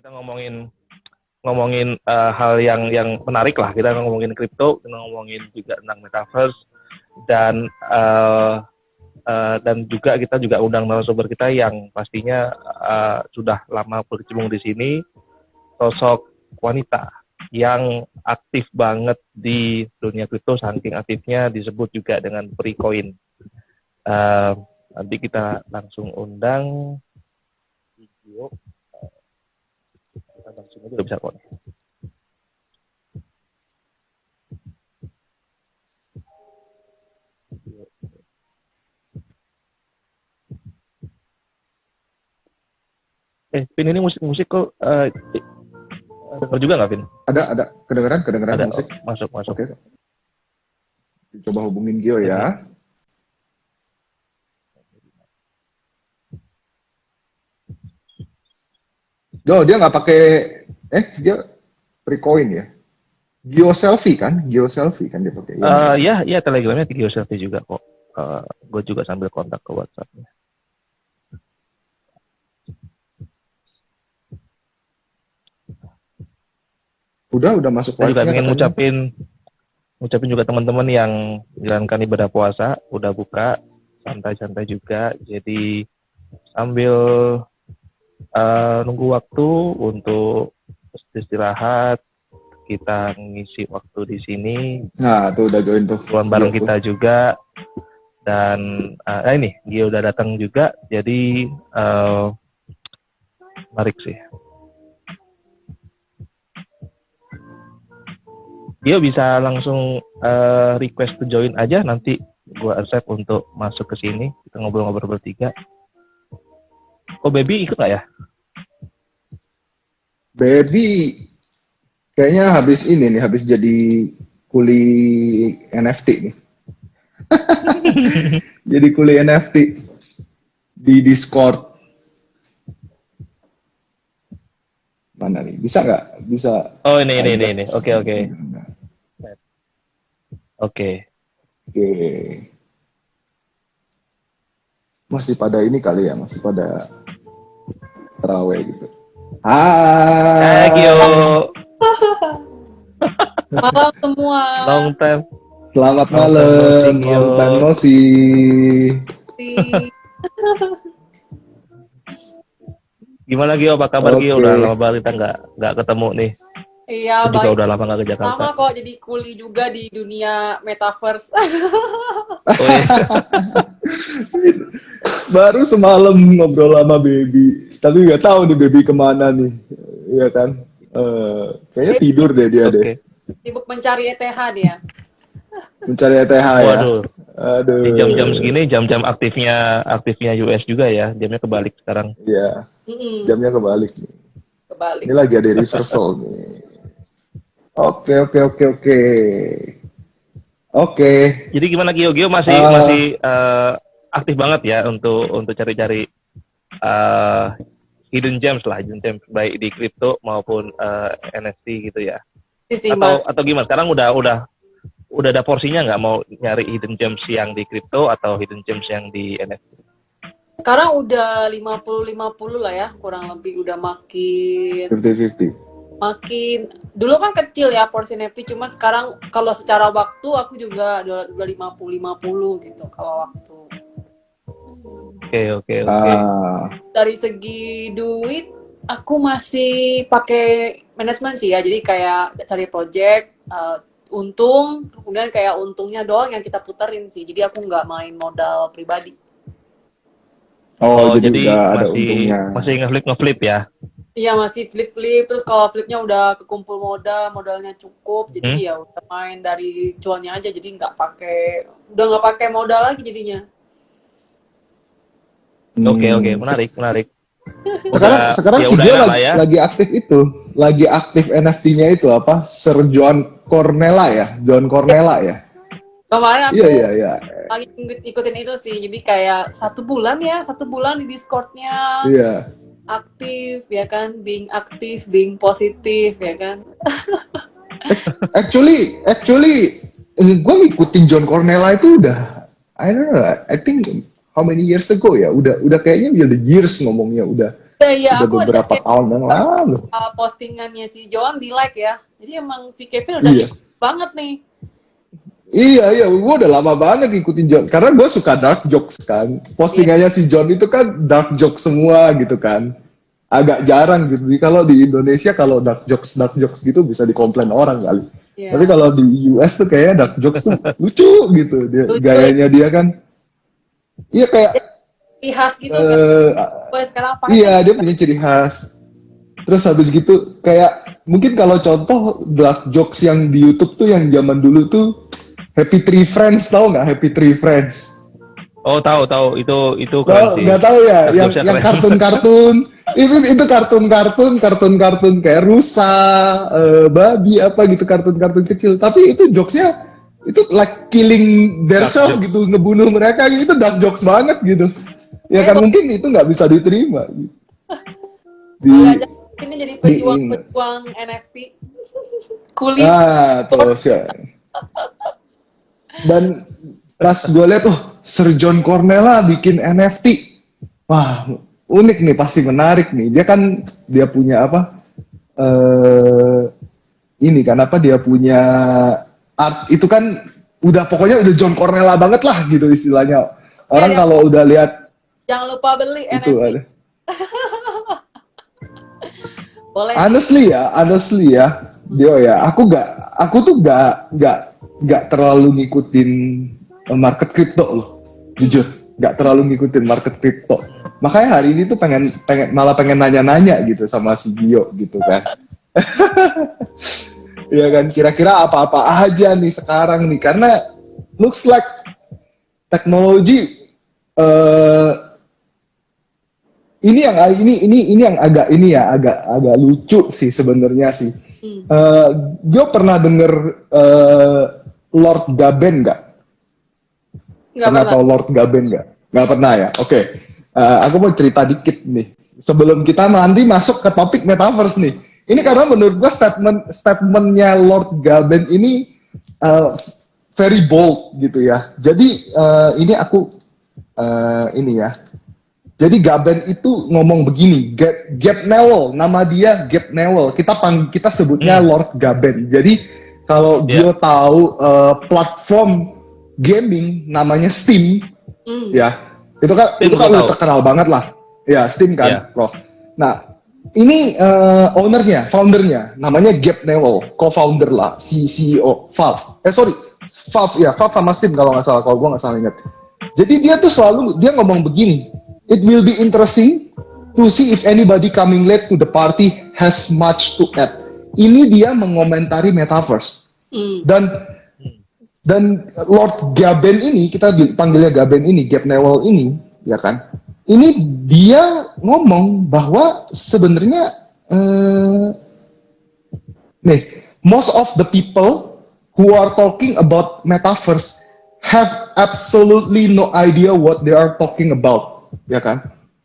kita ngomongin ngomongin hal yang menarik lah. Kita ngomongin kripto, kita ngomongin juga tentang metaverse dan juga kita juga undang narasumber kita yang pastinya sudah lama berkecimpung di sini, sosok wanita yang aktif banget di dunia kripto, saking aktifnya disebut juga dengan pre-coin. Nanti kita langsung undang video, kita langsung aja udah bisa kok. Vin, ini musik kok denger juga nggak, Vin? Ada kedengeran Ada, musik. Masuk. Oke. Coba hubungin Gio ya. Jo, dia nggak pakai dia pre-coin ya. Gio selfie kan dia pakai. Ya, Telegramnya video selfie juga kok. Gue juga sambil kontak ke WhatsApp-nya. Udah masuk Saya juga live-nya ingin katanya. ngucapin juga teman-teman yang menjalankan ibadah puasa, udah buka, santai-santai juga. Jadi sambil nunggu waktu untuk istirahat, kita ngisi waktu di sini. Nah, tuh udah join tuh. Tuan bareng kita juga. Dan ini Gio udah datang juga. Jadi menarik sih. Gio bisa langsung request to join aja, nanti gue accept untuk masuk ke sini, kita ngobrol-ngobrol bertiga. Oh, Baby ikut nggak ya? Baby kayaknya habis jadi kuli NFT nih. Jadi kuli NFT di Discord. Mana nih? Bisa nggak? Bisa. Oh, ini. Oke. Masih pada ini kali ya, masih pada terawih gitu. Hai Gio. Malam semua. Long time. Selamat malam, long time no see. Gimana Gio, apa kabar Gio? Udah lama banget kita nggak ketemu nih. Iya, baik. Juga udah lama nggak ke Jakarta. Lama kok, jadi kuli juga di dunia metaverse. Oh, iya. Baru semalam ngobrol sama Baby, tapi nggak tahu nih Baby kemana nih, ya kan? Kayaknya tidur deh dia deh. Sibuk mencari ETH dia. Mencari ETH ya. Waduh. Aduh. Di jam-jam segini, jam-jam aktifnya US juga ya, jamnya kebalik sekarang. Iya. Jamnya kebalik nih. Ini lagi ada reversal nih. Oke. Jadi gimana Gio? Gio masih aktif banget ya untuk cari-cari hidden gems baik di kripto maupun NFT gitu ya. Atau gimana? Sekarang udah ada porsinya nggak, mau nyari hidden gems yang di kripto atau hidden gems yang di NFT? Sekarang udah 50-50 lah ya, kurang lebih udah makin 50-50. Makin dulu kan kecil ya porsi NFT, cuma sekarang kalau secara waktu aku juga udah 50-50 gitu kalau waktu. Oke. Dari segi duit aku masih pakai manajemen sih ya, jadi kayak cari project, untung, kemudian kayak untungnya doang yang kita puterin sih, jadi aku nggak main modal pribadi. Oh, jadi udah ada untungnya. Masih ngeflip ya? Iya, masih flip, terus kalau flipnya udah kekumpul modalnya cukup, jadi ya udah main dari cuannya aja, jadi nggak pakai modal lagi jadinya. Oke, menarik. Sekarang si dia lagi aktif itu, lagi aktif NFT-nya itu apa? Sir John Cornella ya. Kemarin aku iya. lagi ikutin itu sih, jadi kayak 1 bulan di Discord-nya. Iya. Aktif ya kan, being aktif, being positif ya kan. Actually, gue ngikutin John Cornella itu udah, I don't know, I think how many years ago ya, udah kayaknya udah years ngomongnya, udah Iya, Udah aku lihat beberapa kayak tahun yang lalu. postingannya si Joan di like ya. Jadi emang si Kevin udah Iya. ngikut banget nih. Iya, gue udah lama banget ngikutin John. Karena gue suka dark jokes kan. Postingannya si John itu kan dark jokes semua gitu kan. Agak jarang gitu. Jadi kalau di Indonesia kalau dark jokes gitu bisa dikomplain orang kali. Tapi Iya. kalau di US tuh kayaknya dark jokes tuh lucu gitu. Dia, Lucu ya. gayanya dia kan. Iya kayak Ciri khas gitu kan. eh Gue sekarang pakai kan. iya dia punya ciri khas. Terus habis gitu kayak mungkin kalau contoh dark jokes yang di YouTube tuh yang zaman dulu tuh Happy Tree Friends, tahu nggak Happy Tree Friends? Oh, tahu itu keren Tahu sih. nggak tahu ya, yang Jokesnya yang keren. kartun-kartun itu kartun-kartun kayak rusa, babi apa gitu kartun-kartun kecil. Tapi itu jokesnya itu like killing Dark themselves joke. gitu, ngebunuh mereka gitu, itu dark jokes banget gitu. Ya kan mungkin itu nggak bisa diterima. Gitu. Boleh Di aja ini jadi pejuang NFT. Kulit. tuh sih. Dan pas gue lihat, Sir John Cornella bikin NFT. Wah, unik nih, pasti menarik nih. Dia punya apa? Ini kan apa? Dia punya art itu kan pokoknya udah John Cornella banget lah gitu istilahnya. Orang kalau udah lihat jangan lupa beli itu NFT. ada. Boleh. Honestly ya, Dio ya, aku tuh nggak terlalu ngikutin market crypto loh, jujur, nggak terlalu ngikutin market crypto. Makanya hari ini tuh malah pengen nanya-nanya gitu sama si Dio gitu kan. Ya kan, kira-kira apa-apa aja nih sekarang nih, karena looks like teknologi ini yang agak lucu sih sebenarnya sih. Gue pernah denger Lord Gaben nggak? Nggak Pernah pernah. tahu Lord Gaben nggak? Nggak pernah ya? Oke. Aku mau cerita dikit nih. Sebelum kita nanti masuk ke topik metaverse nih. Ini karena menurut gue statementnya Lord Gaben ini very bold gitu ya. Jadi ini aku ini ya. Jadi Gaben itu ngomong begini, Gab Newell, nama dia Gab Newell. Kita sebutnya Lord Gaben. Jadi kalau dia tahu platform gaming namanya Steam, ya itu kan udah terkenal banget lah, ya Steam kan, Prof. Nah ini foundernya namanya Gab Newell, co-founder lah, CEO Valve. Valve sama Steam kalau nggak salah, kalau gue nggak salah ingat. Jadi dia tuh selalu ngomong begini. It will be interesting to see if anybody coming late to the party has much to add. Ini dia mengomentari metaverse. Dan Lord Gaben ini, kita panggilnya Gaben ini, Gab Newell ini, ya kan? Ini dia ngomong bahwa sebenarnya most of the people who are talking about metaverse have absolutely no idea what they are talking about. Ya kan?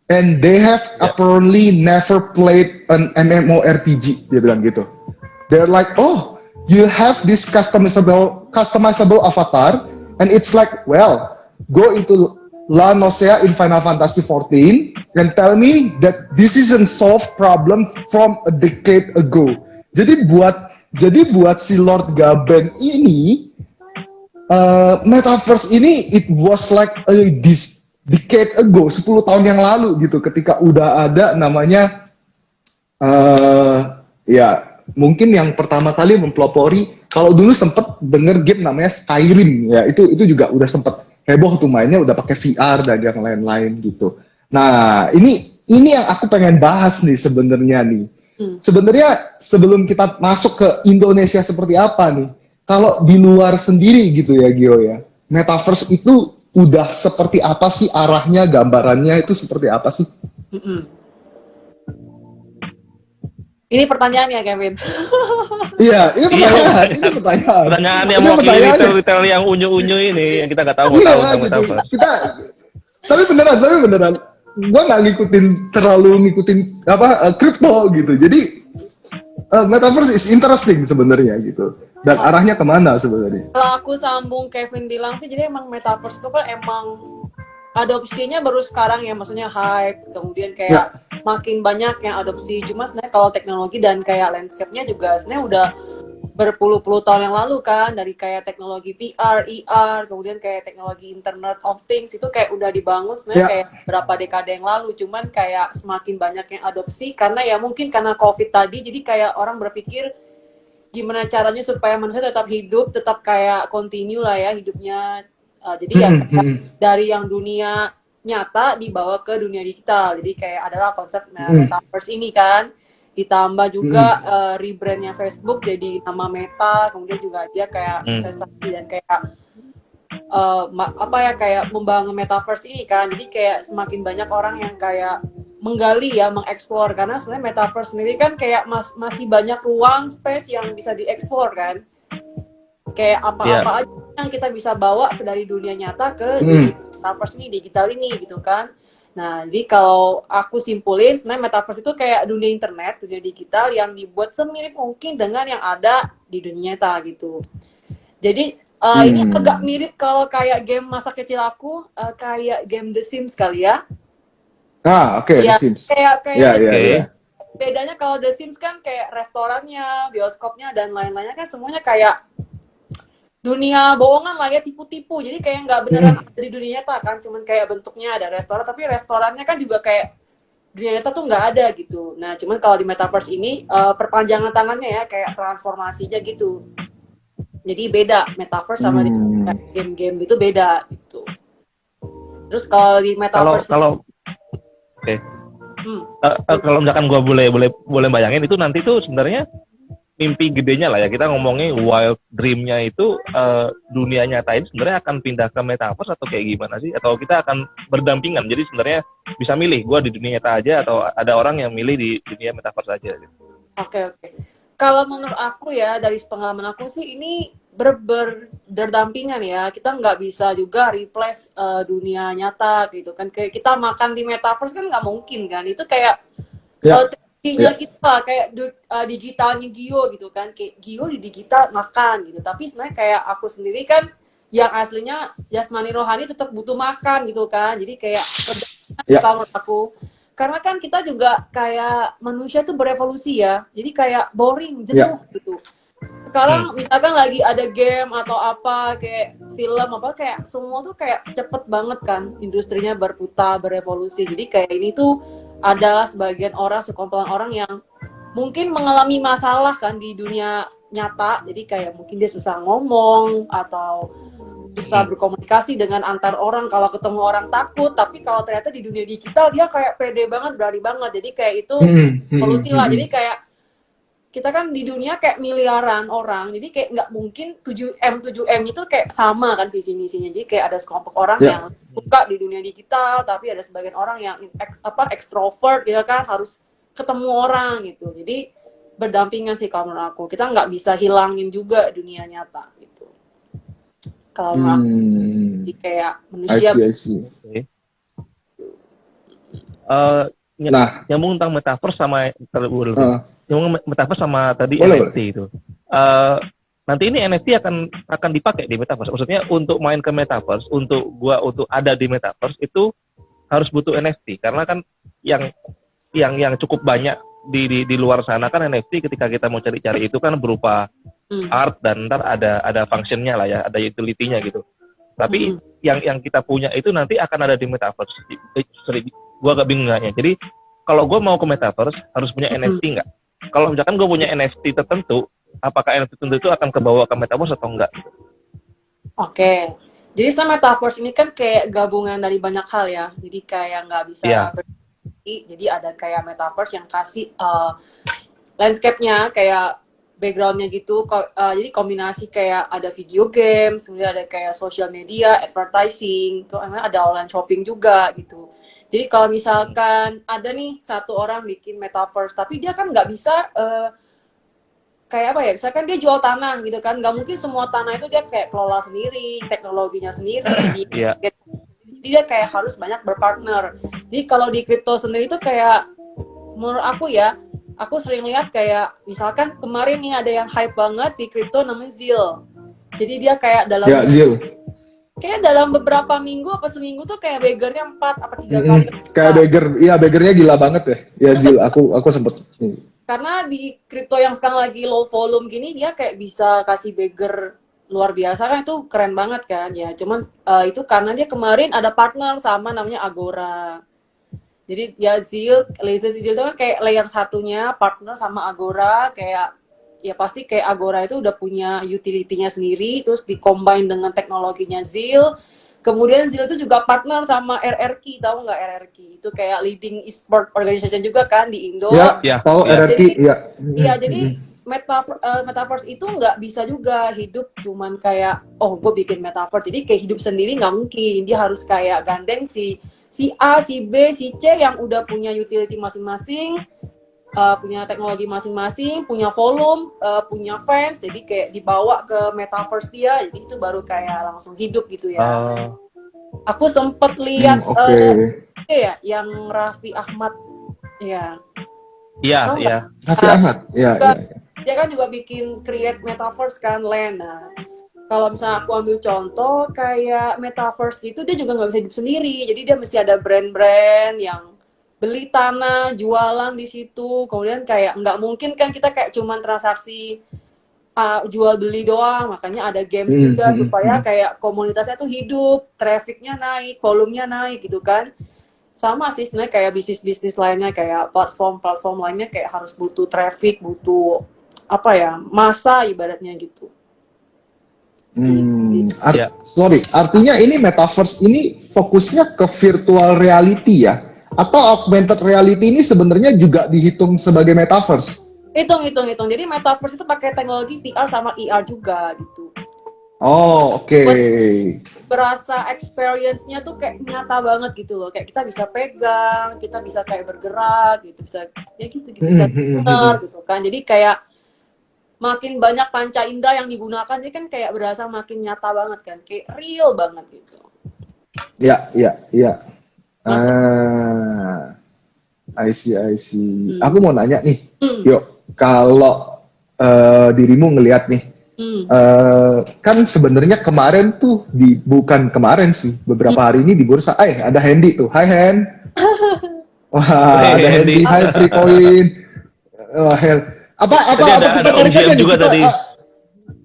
And they have apparently never played an MMORPG, dia bilang gitu. They're like, oh, you have this customizable avatar, and it's like, well, go into La Nosea in Final Fantasy XIV and tell me that this is a solved problem from a decade ago. Jadi buat si Lord Gaben ini, metaverse ini it was like this decade ago, 10 tahun yang lalu gitu, ketika udah ada namanya mungkin yang pertama kali mempelopori, kalau dulu sempet denger game namanya Skyrim ya, itu juga udah sempet heboh tuh, mainnya udah pakai VR dan yang lain-lain gitu. Nah, ini yang aku pengen bahas nih sebenarnya nih. Sebenarnya sebelum kita masuk ke Indonesia seperti apa nih, kalau di luar sendiri gitu ya Gio ya, metaverse itu udah seperti apa sih arahnya, gambarannya itu seperti apa sih? Ini pertanyaan ya, Kevin? Iya, ini pertanyaan. Pertanyaan yang mewakili retail yang unyu-unyu ini, yang kita nggak tahu tentang metaverse. Tapi beneran. Gue nggak terlalu ngikutin kripto gitu. Jadi metaverse is interesting sebenarnya gitu. Dan arahnya kemana sebenarnya? Kalau aku sambung Kevin bilang sih, jadi emang metaverse itu kan emang adopsinya baru sekarang ya, maksudnya hype, kemudian kayak makin banyak yang adopsi. Cuma sebenarnya kalau teknologi dan kayak landscape-nya juga sebenarnya udah berpuluh-puluh tahun yang lalu kan, dari kayak teknologi VR, ER, kemudian kayak teknologi Internet of Things itu kayak udah dibangun sebenarnya kayak berapa dekade yang lalu. Cuman kayak semakin banyak yang adopsi karena ya mungkin karena COVID tadi, jadi kayak orang berpikir gimana caranya supaya manusia tetap hidup, tetap kayak continue lah ya hidupnya. Jadi ya dari yang dunia nyata dibawa ke dunia digital. Jadi kayak adalah konsep metaverse ini kan. Ditambah juga rebrandnya Facebook jadi nama Meta, kemudian juga dia kayak investasi dan kayak kayak membangun metaverse ini kan. Jadi kayak semakin banyak orang yang kayak menggali ya, mengeksplor, karena sebenarnya metaverse sendiri kan kayak masih banyak ruang space yang bisa dieksplor kan. Kayak apa-apa aja yang kita bisa bawa dari dunia nyata ke dunia metaverse ini, digital ini gitu kan. Nah, jadi kalau aku simpulin, sebenarnya metaverse itu kayak dunia internet, dunia digital yang dibuat semirip mungkin dengan yang ada di dunia nyata gitu. Jadi ini agak mirip kalau kayak game masa kecil aku, kayak game The Sims kali ya. Oke, Ya, The Sims. kayak The Sims. Bedanya kalau The Sims kan kayak restorannya, bioskopnya, dan lain-lainnya kan semuanya kayak dunia bohongan lah ya, tipu-tipu. Jadi kayak nggak beneran ada di dunia nyata kan, cuman kayak bentuknya ada restoran, tapi restorannya kan juga kayak dunia nyata tuh nggak ada gitu. Nah, cuman kalau di metaverse ini perpanjangan tangannya ya, kayak transformasinya gitu. Jadi beda metaverse sama game-game gitu, beda gitu. Terus kalau di metaverse kalau misalkan gue boleh bayangin, itu nanti tuh sebenarnya mimpi gedenya lah ya, kita ngomongin wild dream-nya itu dunia nyata ini sebenarnya akan pindah ke metaverse atau kayak gimana sih? Atau kita akan berdampingan, jadi sebenarnya bisa milih gue di dunia nyata aja atau ada orang yang milih di dunia metaverse aja gitu. Oke. Kalau menurut aku ya, dari pengalaman aku sih ini berdampingan ya. Kita nggak bisa juga replace dunia nyata gitu kan. Kayak kita makan di metaverse kan nggak mungkin kan. Itu kayak teknologinya kita kayak digitalnya Gio gitu kan. Kayak Gio di digital makan gitu. Tapi sebenarnya kayak aku sendiri kan yang aslinya jasmani rohani tetap butuh makan gitu kan. Jadi kayak kalau menurut aku, karena kan kita juga kayak manusia tuh berevolusi ya, jadi kayak boring, jenuh gitu. Sekarang misalkan lagi ada game atau apa, kayak film apa, kayak semua tuh kayak cepet banget kan, industrinya berputar, berevolusi. Jadi kayak ini tuh adalah sebagian orang, sekumpulan orang yang mungkin mengalami masalah kan di dunia nyata, jadi kayak mungkin dia susah ngomong atau susah berkomunikasi dengan antar orang, kalau ketemu orang takut, tapi kalau ternyata di dunia digital dia kayak pede banget, berani banget. Jadi kayak itu solusi lah. Jadi kayak kita kan di dunia kayak miliaran orang, jadi kayak nggak mungkin 7M itu kayak sama kan visi misinya. Jadi kayak ada sekelompok orang yang suka di dunia digital, tapi ada sebagian orang yang ekstrovert ya kan, harus ketemu orang gitu. Jadi berdampingan sih kalau menurut aku. Kita nggak bisa hilangin juga dunia nyata gitu. Kalau jadi kayak manusia. I see. Nyambung tentang metaverse sama metaverse sama tadi NFT itu. Nanti ini NFT akan dipakai di metaverse. Maksudnya untuk main ke metaverse, untuk ada di metaverse itu harus butuh NFT, karena kan yang cukup banyak di luar sana kan NFT, ketika kita mau cari-cari itu kan berupa art dan ntar ada functionnya lah ya, ada utility-nya gitu. Tapi yang kita punya itu nanti akan ada di metaverse. Gue agak bingung nggaknya. Jadi kalau gue mau ke metaverse harus punya NFT nggak? Kalau misalkan gue punya NFT tertentu, apakah NFT tertentu itu akan kebawa ke metaverse atau enggak? Oke. Jadi setelah metaverse ini kan kayak gabungan dari banyak hal ya. Jadi kayak nggak bisa jadi ada kayak metaverse yang kasih landscape-nya kayak background-nya gitu, jadi kombinasi kayak ada video games, kemudian ada kayak social media, advertising, ada online shopping juga gitu. Jadi kalau misalkan ada nih satu orang bikin metaverse, tapi dia kan nggak bisa kayak apa ya, misalkan dia jual tanah gitu kan, nggak mungkin semua tanah itu dia kayak kelola sendiri, teknologinya sendiri, jadi dia kayak harus banyak berpartner. Jadi kalau di kripto sendiri itu kayak menurut aku ya, aku sering lihat kayak misalkan kemarin nih ada yang hype banget di kripto namanya ZIL. Jadi dia kayak dalam kayak dalam beberapa minggu apa seminggu tuh kayak beggarnya 4 apa 3 kali. Kayak beggar, iya beggarnya gila banget ya. Ya Zil, aku sempet. Karena di kripto yang sekarang lagi low volume gini dia kayak bisa kasih beggar luar biasa kan, itu keren banget kan ya. Cuman itu karena dia kemarin ada partner sama namanya Agora. Jadi ya Lazy Zil itu kan kayak layer satunya partner sama Agora, kayak ya pasti kayak Agora itu udah punya utility-nya sendiri, terus di-combine dengan teknologinya Zil. Kemudian Zil itu juga partner sama RRQ, tahu nggak RRQ? Itu kayak leading e-sport organization juga kan di Indo. Ya, Ya, tahu ya. RRQ, Jadi, ya. iya, jadi metaverse itu nggak bisa juga hidup cuman kayak oh gue bikin metaverse jadi kayak hidup sendiri, nggak mungkin. Dia harus kayak gandeng si A, si B, si C yang udah punya utility masing-masing, punya teknologi masing-masing, punya volume, punya fans, jadi kayak dibawa ke metaverse dia, jadi itu baru kayak langsung hidup gitu ya. Aku sempet lihat Oke. ya yang Raffi Ahmad ya, Iya, tahu iya. nggak? Raffi Ahmad, ya, ya. Dia kan juga bikin create metaverse kan, Len. Nah, kalau misalnya aku ambil contoh kayak metaverse gitu, dia juga nggak bisa hidup sendiri. Jadi dia mesti ada brand-brand yang beli tanah, jualan di situ. Kemudian kayak nggak mungkin kan kita kayak cuman transaksi jual beli doang. Makanya ada games juga supaya kayak komunitasnya tuh hidup, trafficnya naik, volumenya naik gitu kan. Sama sih sebenarnya kayak bisnis-bisnis lainnya, kayak platform-platform lainnya kayak harus butuh traffic, butuh apa ya, masa ibaratnya gitu. Sorry, artinya ini metaverse ini fokusnya ke virtual reality ya? Atau augmented reality ini sebenarnya juga dihitung sebagai metaverse? Hitung. Jadi metaverse itu pakai teknologi VR sama ER juga gitu. Oh, oke. Berasa experience-nya tuh kayak nyata banget gitu loh. Kayak kita bisa pegang, kita bisa kayak bergerak gitu, bisa ya gitu bisa dengar gitu kan. Jadi kayak makin banyak panca indera yang digunakan, jadi kan kayak berasa makin nyata banget kan, kayak real banget gitu. Ya. Masuk. I see. Aku mau nanya nih, yuk, kalau dirimu ngelihat nih, kan sebenarnya kemarin tuh bukan kemarin sih, beberapa hari ini di bursa, ada Hendy tuh, Hai Hen. Wah, ada Hendy, Hai Freecoin. Apa kita tarik aja nih?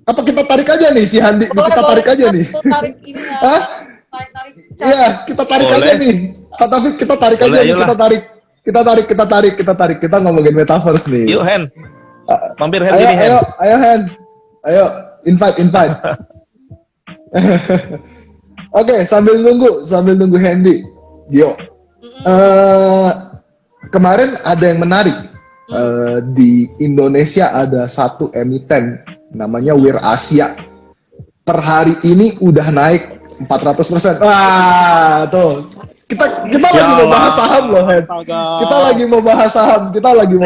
Apa kita tarik aja nih si Handi? Kita tarik aja nih. Tarik ini ya. Tarik. Iya, kita tarik aja nih. Tapi kita tarik aja nih, kita tarik. Kita ngomongin metaverse nih. Yuk Hen. Mampir Hen sini Hen. Ayo Hen. Ayo, invite. Oke, sambil nunggu Hendy. Yo. Kemarin ada yang menarik. Di Indonesia ada satu emiten namanya Wir Asia. Per hari ini udah naik 400%. Wah, tuh. Kita lagi mau bahas saham loh, Hen. Kita lagi mau bahas saham. Kita lagi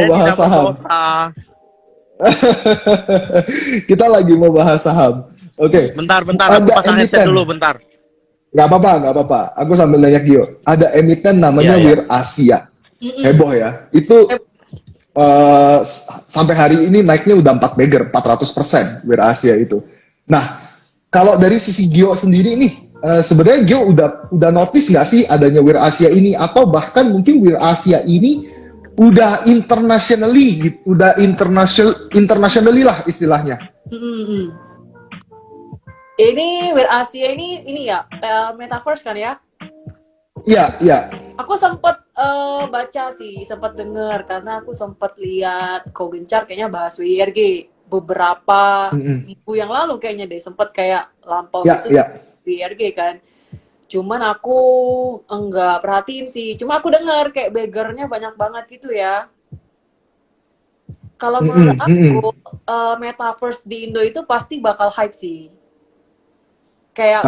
mau bahas saham. Oke. Bentar, aku pasang headset dulu bentar. Gak apa-apa. Aku sambil nanya Gio. Ada emiten namanya Wir Asia. Heboh ya. Itu sampai hari ini naiknya udah 400% Wir Asia itu. Nah, kalau dari sisi Gio sendiri nih, sebenarnya Gio udah notice nggak sih adanya Wir Asia ini, atau bahkan mungkin Wir Asia ini udah internationally lah istilahnya. Ini Wir Asia ini ya metaverse kan ya? Iya. Aku sempet baca sih, sempet denger karena aku sempet lihat Ko Gencar kayaknya bahas WIRG beberapa minggu yang lalu kayaknya deh, sempet kayak lampau gitu WIRG kan. Cuman aku enggak perhatiin sih. Cuma aku denger kayak beggarnya banyak banget gitu ya. Kalau menurut aku metaverse di Indo itu pasti bakal hype sih. Kayak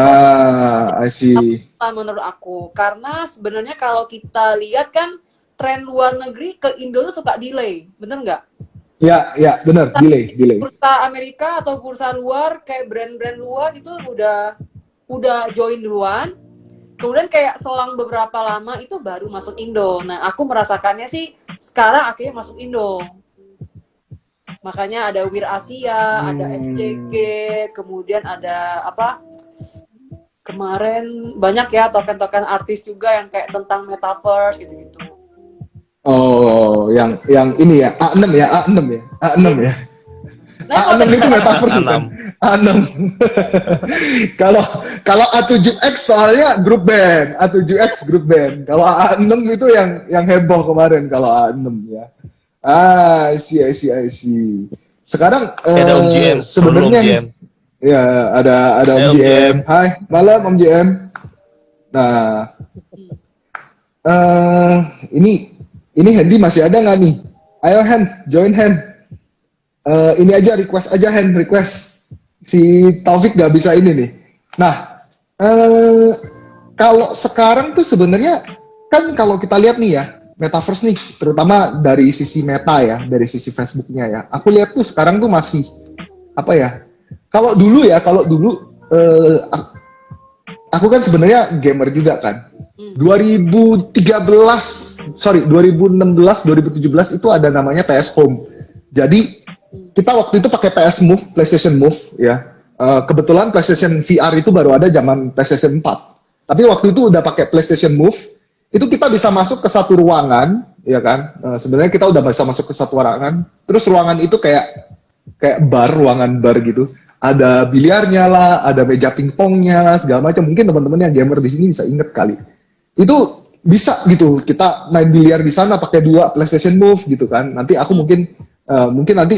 I see. Menurut aku, karena sebenarnya kalau kita lihat kan tren luar negeri ke Indo tuh suka delay, bener nggak? Ya, bener, delay. Bursa Amerika atau bursa luar kayak brand-brand luar itu udah join duluan, kemudian kayak selang beberapa lama itu baru masuk Indo. Nah, aku merasakannya sih sekarang akhirnya masuk Indo. Makanya ada Wir Asia, ada FCG, kemudian ada apa? Kemarin banyak ya token-token artis juga yang kayak tentang metaverse gitu-gitu. Oh, yang ini ya, A6 ya, A6 ya, A6 Iya. ya. Nah, kalau A6 tadi itu metaverse bukan? A6. A6. Kalau kalau A7X soalnya grup band, A7X grup band. Kalau A6 itu yang heboh kemarin kalau A6 ya. I see. Sekarang Ada Om GM, halo Om sebenarnya GM. ya ada Om Om GM. GM. Hai, malam Om GM. Nah, Hmm. eh ini Hendy masih ada nggak nih? Ayo Hen, join Hen. Ini aja request aja Hen, request. Si Taufik nggak bisa ini nih. Nah, eh, kalau sekarang tuh sebenarnya kan kalau kita lihat nih ya, metaverse nih, terutama dari sisi Meta ya, dari sisi Facebooknya ya. Aku lihat tuh sekarang tuh masih apa ya? Kalau dulu aku kan sebenarnya gamer juga kan. 2016, 2017 itu ada namanya PS Home. Jadi kita waktu itu pakai PS Move, PlayStation Move ya. Kebetulan PlayStation VR itu baru ada zaman PlayStation 4. Tapi waktu itu udah pakai PlayStation Move, itu kita bisa masuk ke satu ruangan, ya kan? Sebenarnya kita udah bisa masuk ke satu ruangan. Terus ruangan itu kayak bar, ruangan bar gitu. Ada biliarnya lah, ada meja pingpongnya lah, segala macam. Mungkin teman-teman yang gamer di sini bisa inget kali. Itu bisa gitu, kita main biliar di sana pakai dua PlayStation Move gitu kan. Nanti aku mungkin nanti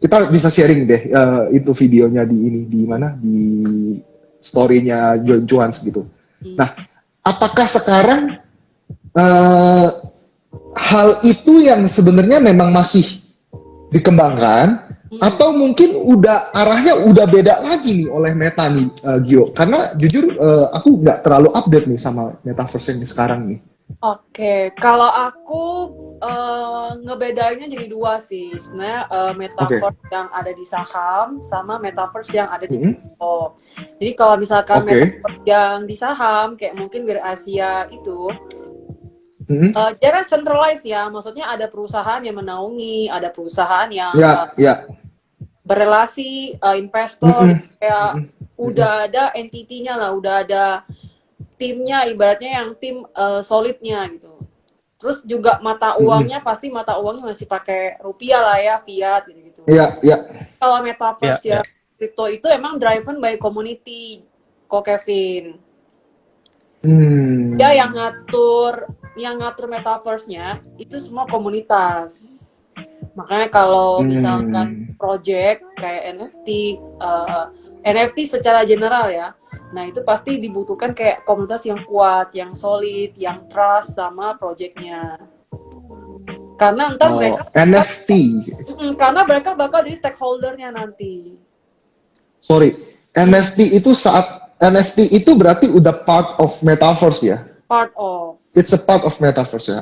kita bisa sharing deh itu videonya di mana di story-nya Joans gitu. Nah, apakah sekarang eh, hal itu yang sebenarnya memang masih dikembangkan atau mungkin arahnya udah beda lagi nih oleh Meta nih Gio, karena jujur aku nggak terlalu update nih sama metaverse yang sekarang nih. Oke, kalau aku ngebedainnya jadi dua sih. Sebenarnya metaverse yang ada di saham sama metaverse yang ada di kripto. Jadi kalau misalkan metaverse yang di saham, kayak mungkin Bir Asia itu, dia kan centralized ya. Maksudnya ada perusahaan yang menaungi, ada perusahaan yang berelasi, investor, kayak udah ada entitinya lah, udah ada timnya, ibaratnya yang tim solidnya gitu. Terus juga mata uangnya pasti mata uangnya masih pakai rupiah lah ya, fiat gitu-gitu. Iya. Kalau metaverse ya crypto itu emang driven by community, kok Kevin. Ya yang ngatur metaverse-nya itu semua komunitas. Makanya kalau misalkan project kayak NFT secara general ya, nah itu pasti dibutuhkan kayak komunitas yang kuat, yang solid, yang trust sama projectnya. Karena ntar mereka NFT. Karena mereka bakal jadi stakeholdernya nanti. Sorry, NFT itu berarti udah part of metaverse ya? Part of. It's a part of metaverse ya.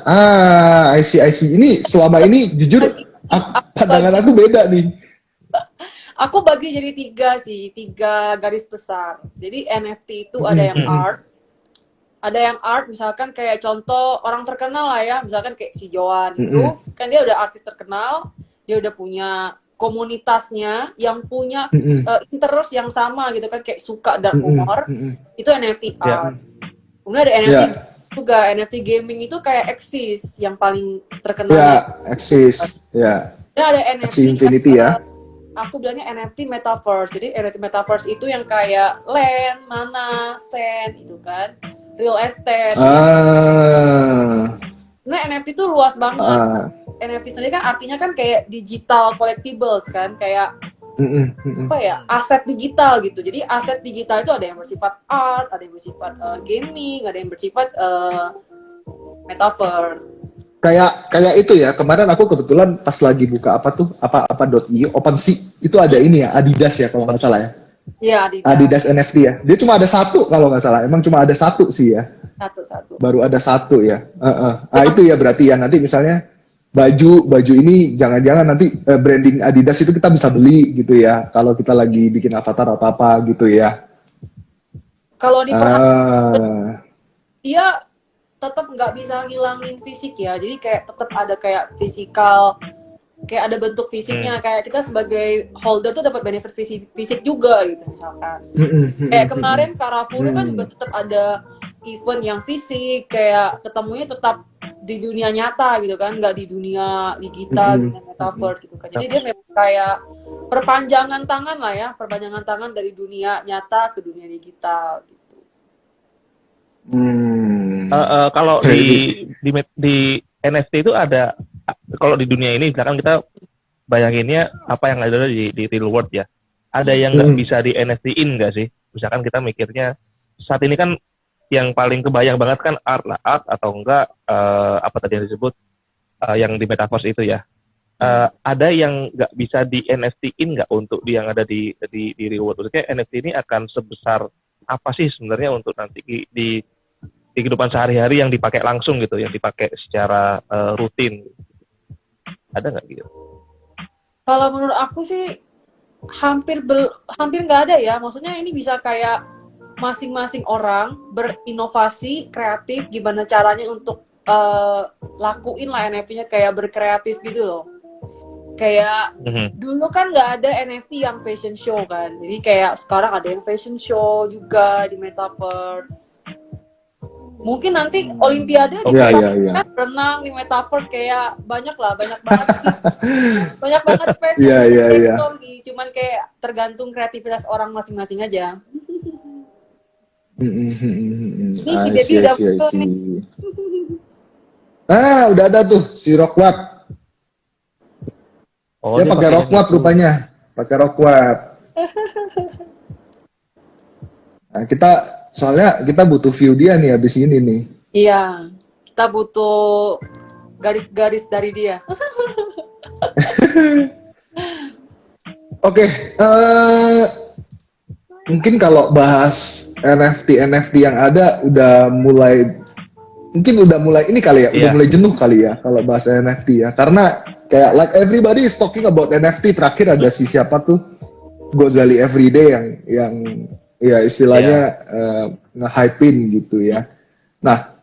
I see. Ini selama ini jujur pandangan aku beda nih. Aku bagi jadi tiga garis besar. Jadi NFT itu ada yang art, misalkan kayak contoh orang terkenal lah ya, misalkan kayak si Joan itu, kan dia udah artis terkenal, dia udah punya komunitasnya yang punya interest yang sama gitu kan, kayak suka dark humor, itu NFT art. Kemudian ada NFT juga, NFT gaming itu kayak Axis yang paling terkenal. Ya, Axis. Ya. Dan ada NFT Infinity ya. Aku bilangnya NFT Metaverse. Jadi NFT Metaverse itu yang kayak land, mana, sen, itu kan, real estate. Nah NFT itu luas banget. NFT sendiri kan artinya kan kayak digital collectibles kan, kayak apa ya, aset digital gitu. Jadi aset digital itu ada yang bersifat art, ada yang bersifat gaming, ada yang bersifat metaverse. Kayak itu ya, kemarin aku kebetulan pas lagi buka apa.io OpenSea itu ada ini ya, Adidas ya kalau nggak salah ya. Iya, Adidas NFT ya. Dia cuma ada satu kalau nggak salah. Emang cuma ada satu sih ya. Satu. Baru ada satu ya. Itu ya berarti ya nanti misalnya baju ini jangan-jangan nanti branding Adidas itu kita bisa beli gitu ya. Kalau kita lagi bikin avatar atau apa gitu ya. Kalau diperhatikan dia tetap nggak bisa ngilangin fisik ya. Jadi kayak tetap ada kayak physical kayak ada bentuk fisiknya, kayak kita sebagai holder tuh dapat benefit fisik juga gitu misalkan. Kayak kemarin Karafuru kan juga tetap ada event yang fisik, kayak ketemunya tetap di dunia nyata gitu kan, nggak di dunia digital, dunia metaverse gitu kan. Jadi dia memang kayak perpanjangan tangan lah ya, perpanjangan tangan dari dunia nyata ke dunia digital gitu. Kalau di NFT itu ada, kalau di dunia ini misalkan kita bayanginnya apa yang ada di real world ya, ada yang nggak bisa di NFT-in nggak sih? Misalkan kita mikirnya saat ini kan yang paling kebayang banget kan art lah, art atau enggak apa tadi yang disebut yang di metaverse itu ya. Ada yang nggak bisa di NFT-in nggak untuk yang ada di real world? Maksudnya NFT ini akan sebesar apa sih sebenarnya untuk nanti di kehidupan sehari-hari yang dipakai langsung gitu, yang dipakai secara rutin? Ada nggak gitu? Kalau menurut aku sih hampir nggak ada ya. Maksudnya ini bisa kayak masing-masing orang berinovasi kreatif gimana caranya untuk lakuin lah NFT-nya, kayak berkreatif gitu loh. Kayak dulu kan nggak ada NFT yang fashion show kan, jadi kayak sekarang ada yang fashion show juga di metaverse. Mungkin nanti Olimpiade di kan renang di metaverse, kayak banyak banget banyak banget space nih. Cuman kayak tergantung kreativitas orang masing-masing aja. Ini si Baby udah muncul nih. Udah ada tuh si Rockwap. Dia pakai Rockwap rupanya, pakai Rockwap. Nah, soalnya kita butuh view dia nih abis ini nih. Iya, kita butuh garis-garis dari dia. Oke, mungkin kalau bahas NFT yang ada udah mulai ini kali ya, udah mulai jenuh kali ya kalau bahas NFT ya, karena kayak like everybody is talking about NFT. Terakhir ada si siapa tuh, Gozali Everyday yang ya istilahnya nge-hypein gitu ya. Nah,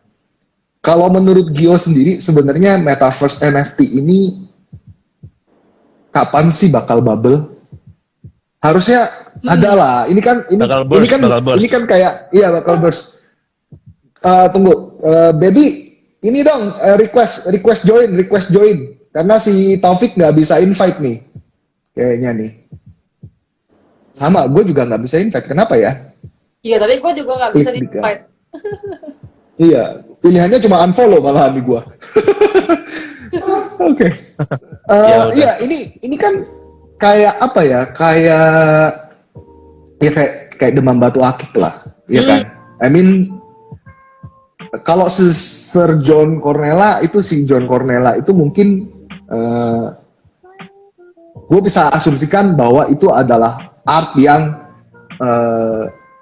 kalau menurut Gio sendiri sebenarnya metaverse NFT ini kapan sih bakal bubble? Harusnya ada lah. Ini kan kayak bakal burst. Tunggu, Baby, ini dong request join karena si Taufik nggak bisa invite nih, kayaknya nih. Sama, gue juga nggak bisa invite. Kenapa ya? Iya, tapi gue juga nggak bisa invite. Iya, pilihannya cuma unfollow malahan di gue. Oke. Iya, ini kan kayak apa ya? Kayak demam batu akik lah, ya kan? I mean, kalau Sir John Cornella itu mungkin gue bisa asumsikan bahwa itu adalah art yang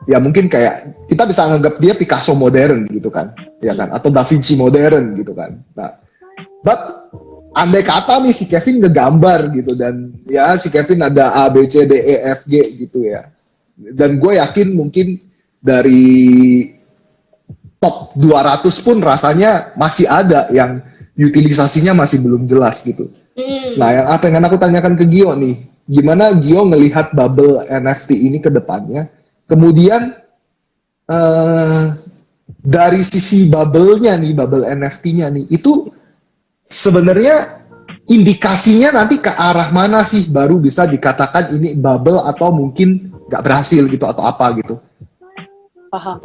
ya mungkin kayak kita bisa anggap dia Picasso modern gitu kan, ya kan, atau Da Vinci modern gitu kan. Nah, but andai kata nih si Kevin ngegambar gitu, dan ya si Kevin ada A B C D E F G gitu ya, dan gue yakin mungkin dari top 200 pun rasanya masih ada yang utilisasinya masih belum jelas gitu. Nah, yang apa yang aku tanyakan ke Gio nih, gimana Gio ngelihat bubble NFT ini ke depannya? Kemudian dari sisi bubble-nya nih, bubble NFT-nya nih, itu sebenarnya indikasinya nanti ke arah mana sih baru bisa dikatakan ini bubble atau mungkin nggak berhasil gitu atau apa gitu? Paham.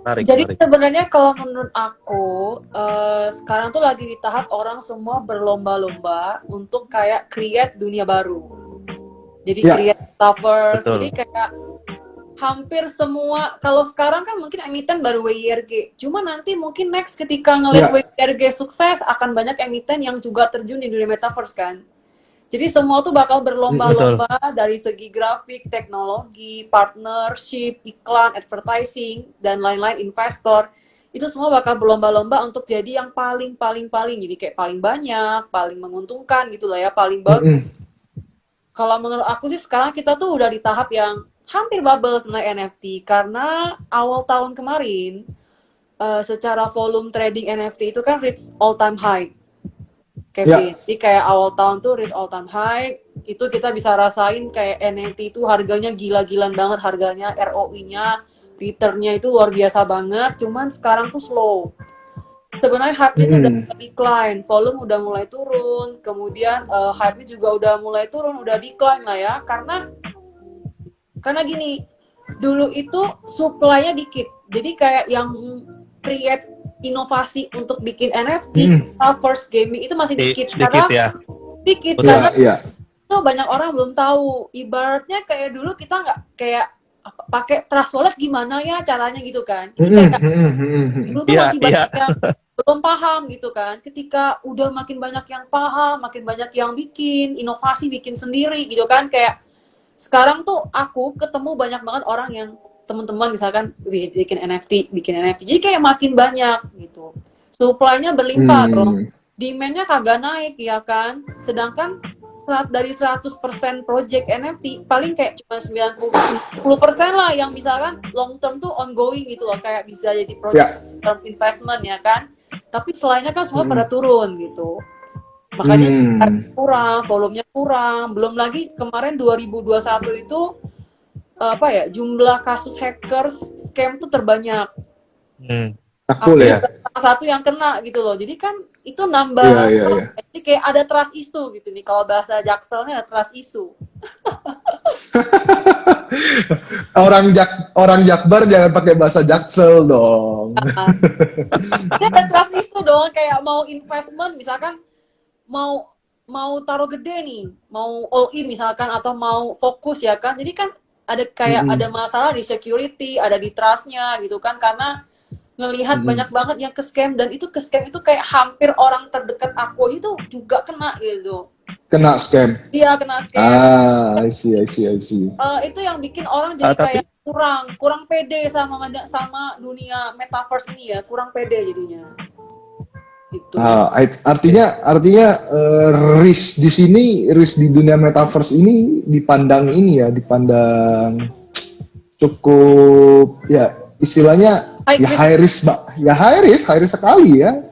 Jadi sebenarnya kalau menurut aku sekarang tuh lagi di tahap orang semua berlomba-lomba untuk kayak create dunia baru. Jadi create metaverse. Jadi kayak hampir semua, kalau sekarang kan mungkin emiten baru WIRG. Cuma nanti mungkin next ketika ngeliat WIRG sukses akan banyak emiten yang juga terjun di dunia metaverse kan. Jadi semua tuh bakal berlomba-lomba dari segi grafik, teknologi, partnership, iklan, advertising, dan lain-lain, investor. Itu semua bakal berlomba-lomba untuk jadi yang paling. Jadi kayak paling banyak, paling menguntungkan gitu lah ya, paling bagus. Kalau menurut aku sih sekarang kita tuh udah di tahap yang hampir bubble sebenarnya NFT. Karena awal tahun kemarin, secara volume trading NFT itu kan reach all time high. Kevin. Jadi kayak awal tahun tuh reach all time high, itu kita bisa rasain kayak NFT itu harganya gila-gilaan banget harganya, ROI-nya, return-nya itu luar biasa banget, cuman sekarang tuh slow. Sebenarnya hype-nya itu udah decline, volume udah mulai turun, kemudian hype-nya juga udah mulai turun, udah decline lah ya, karena gini, dulu itu supply-nya dikit, jadi kayak yang create inovasi untuk bikin NFT, first gaming itu masih dikit, karena ya. dikit Betul. karena Iya. itu banyak orang belum tahu. Ibaratnya kayak dulu kita nggak kayak pakai trust wallet gimana ya caranya gitu kan. Ini kayak dulu tuh masih banyak yang belum paham gitu kan. Ketika udah makin banyak yang paham, makin banyak yang bikin inovasi, bikin sendiri gitu kan. Kayak sekarang tuh aku ketemu banyak banget orang yang teman-teman misalkan bikin NFT. Jadi kayak makin banyak gitu. Supply-nya berlimpah dong. Demand-nya kagak naik ya kan. Sedangkan dari 100% project NFT paling kayak cuma 90% lah yang misalkan long term tuh ongoing gitu loh, kayak bisa jadi project term investment ya kan. Tapi selainnya kan semua pada turun gitu. Makanya kurang, volumenya kurang. Belum lagi kemarin 2021 itu jumlah kasus hackers scam tuh terbanyak. Aku salah satu yang kena gitu loh. Jadi kan itu nambah jadi kayak ada trust issue gitu nih. Kalau bahasa Jakselnya ada trust issue. Orang Jakbar jangan pakai bahasa Jaksel dong. Dia ada trust issue dong, kayak mau investment misalkan mau taruh gede nih, mau all in misalkan atau mau fokus ya kan. Jadi kan ada kayak ada masalah di security, ada di trustnya gitu kan, karena ngelihat banyak banget yang ke scam, dan itu ke scam itu kayak hampir orang terdekat aku itu juga kena gitu. Kena scam. Iya, kena scam. I see. Itu yang bikin orang jadi kayak kurang pede sama dunia metaverse ini ya, kurang pede jadinya. Gitu. Artinya risk di sini, risk di dunia metaverse ini dipandang cukup ya istilahnya high risk sekali ya.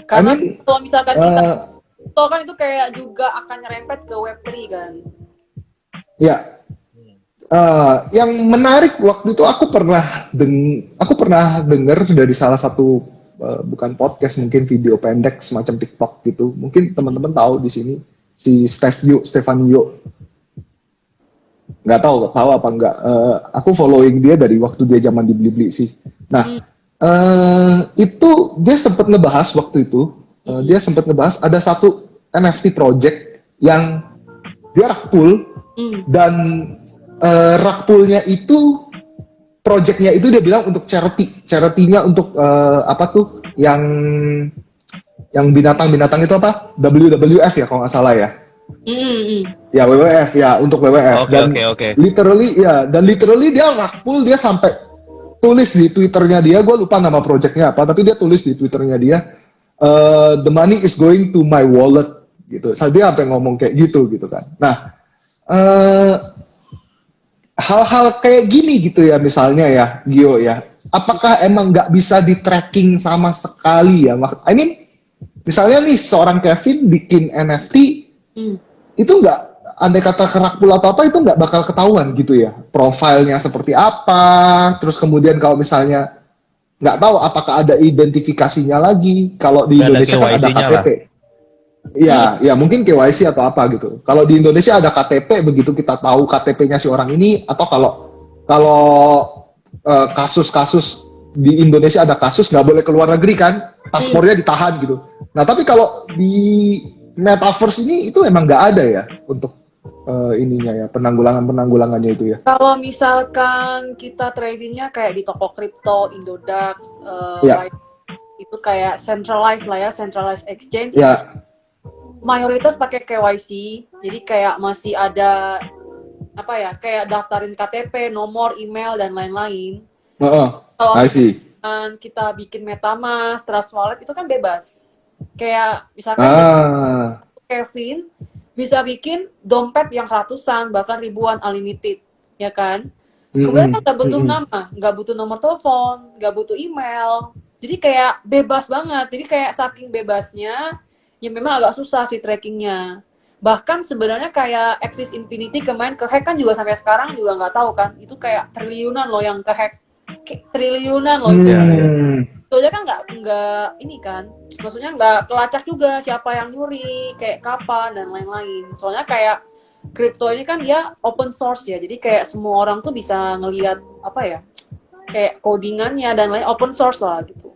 Karena kalau misalkan kita kan itu kayak juga akan nyerempet ke Web3 kan. Ya. Yang menarik waktu itu aku pernah dengar dari salah satu bukan podcast, mungkin video pendek semacam TikTok gitu. Mungkin teman-teman tahu di sini si Stefanio. Nggak tahu apa enggak. Aku following dia dari waktu dia zaman di Blibli sih. Nah, itu dia sempat ngebahas waktu itu. Dia sempat ngebahas ada satu NFT project yang dia rakpul dan rakpulnya itu projectnya itu dia bilang untuk charity-nya untuk yang binatang itu apa? WWF ya kalau nggak salah ya. Ya WWF ya, untuk WWF. Okay. Literally dia rakpul, dia sampai tulis di Twitternya dia, gue lupa nama projectnya apa, tapi dia tulis di Twitternya dia, the money is going to my wallet gitu. Dia sampai ngomong kayak gitu kan. Nah, hal-hal kayak gini gitu ya, misalnya ya, Gio ya, apakah emang nggak bisa di tracking sama sekali ya? I mean, misalnya nih seorang Kevin bikin NFT, itu nggak, andai kata kerakpul atau apa, itu nggak bakal ketahuan gitu ya, profilnya seperti apa, terus kemudian kalau misalnya nggak tahu apakah ada identifikasinya lagi, kalau di Indonesia kan ada KTP. Ya mungkin KYC atau apa gitu. Kalau di Indonesia ada KTP, begitu kita tahu KTP-nya si orang ini, atau kalau kasus-kasus di Indonesia ada kasus nggak boleh keluar negeri kan, paspornya ditahan gitu. Nah tapi kalau di metaverse ini itu emang nggak ada ya untuk ininya ya, penanggulangannya itu ya. Kalau misalkan kita tradingnya kayak di toko kripto, Indodax, itu kayak centralized lah ya, centralized exchange. Mayoritas pakai KYC, jadi kayak masih ada kayak daftarin KTP, nomor, email dan lain-lain. Kalau kita bikin MetaMask, Trust Wallet itu kan bebas. Kayak misalkan Kevin bisa bikin dompet yang ratusan bahkan ribuan unlimited, ya kan? Kemudian kan nggak butuh nama, nggak butuh nomor telepon, nggak butuh email. Jadi kayak bebas banget. Jadi kayak saking bebasnya, ya memang agak susah sih trackingnya. Bahkan sebenarnya kayak Axis Infinity kemarin kehack kan juga sampai sekarang juga nggak tahu kan. Itu kayak triliunan loh yang kehack. Triliunan loh itu. Itu aja kan nggak ini kan. Maksudnya nggak kelacak juga siapa yang nyuri, kayak kapan dan lain-lain. Soalnya kayak kripto ini kan dia open source ya. Jadi kayak semua orang tuh bisa ngelihat apa ya? Kayak codingannya dan lain open source lah gitu.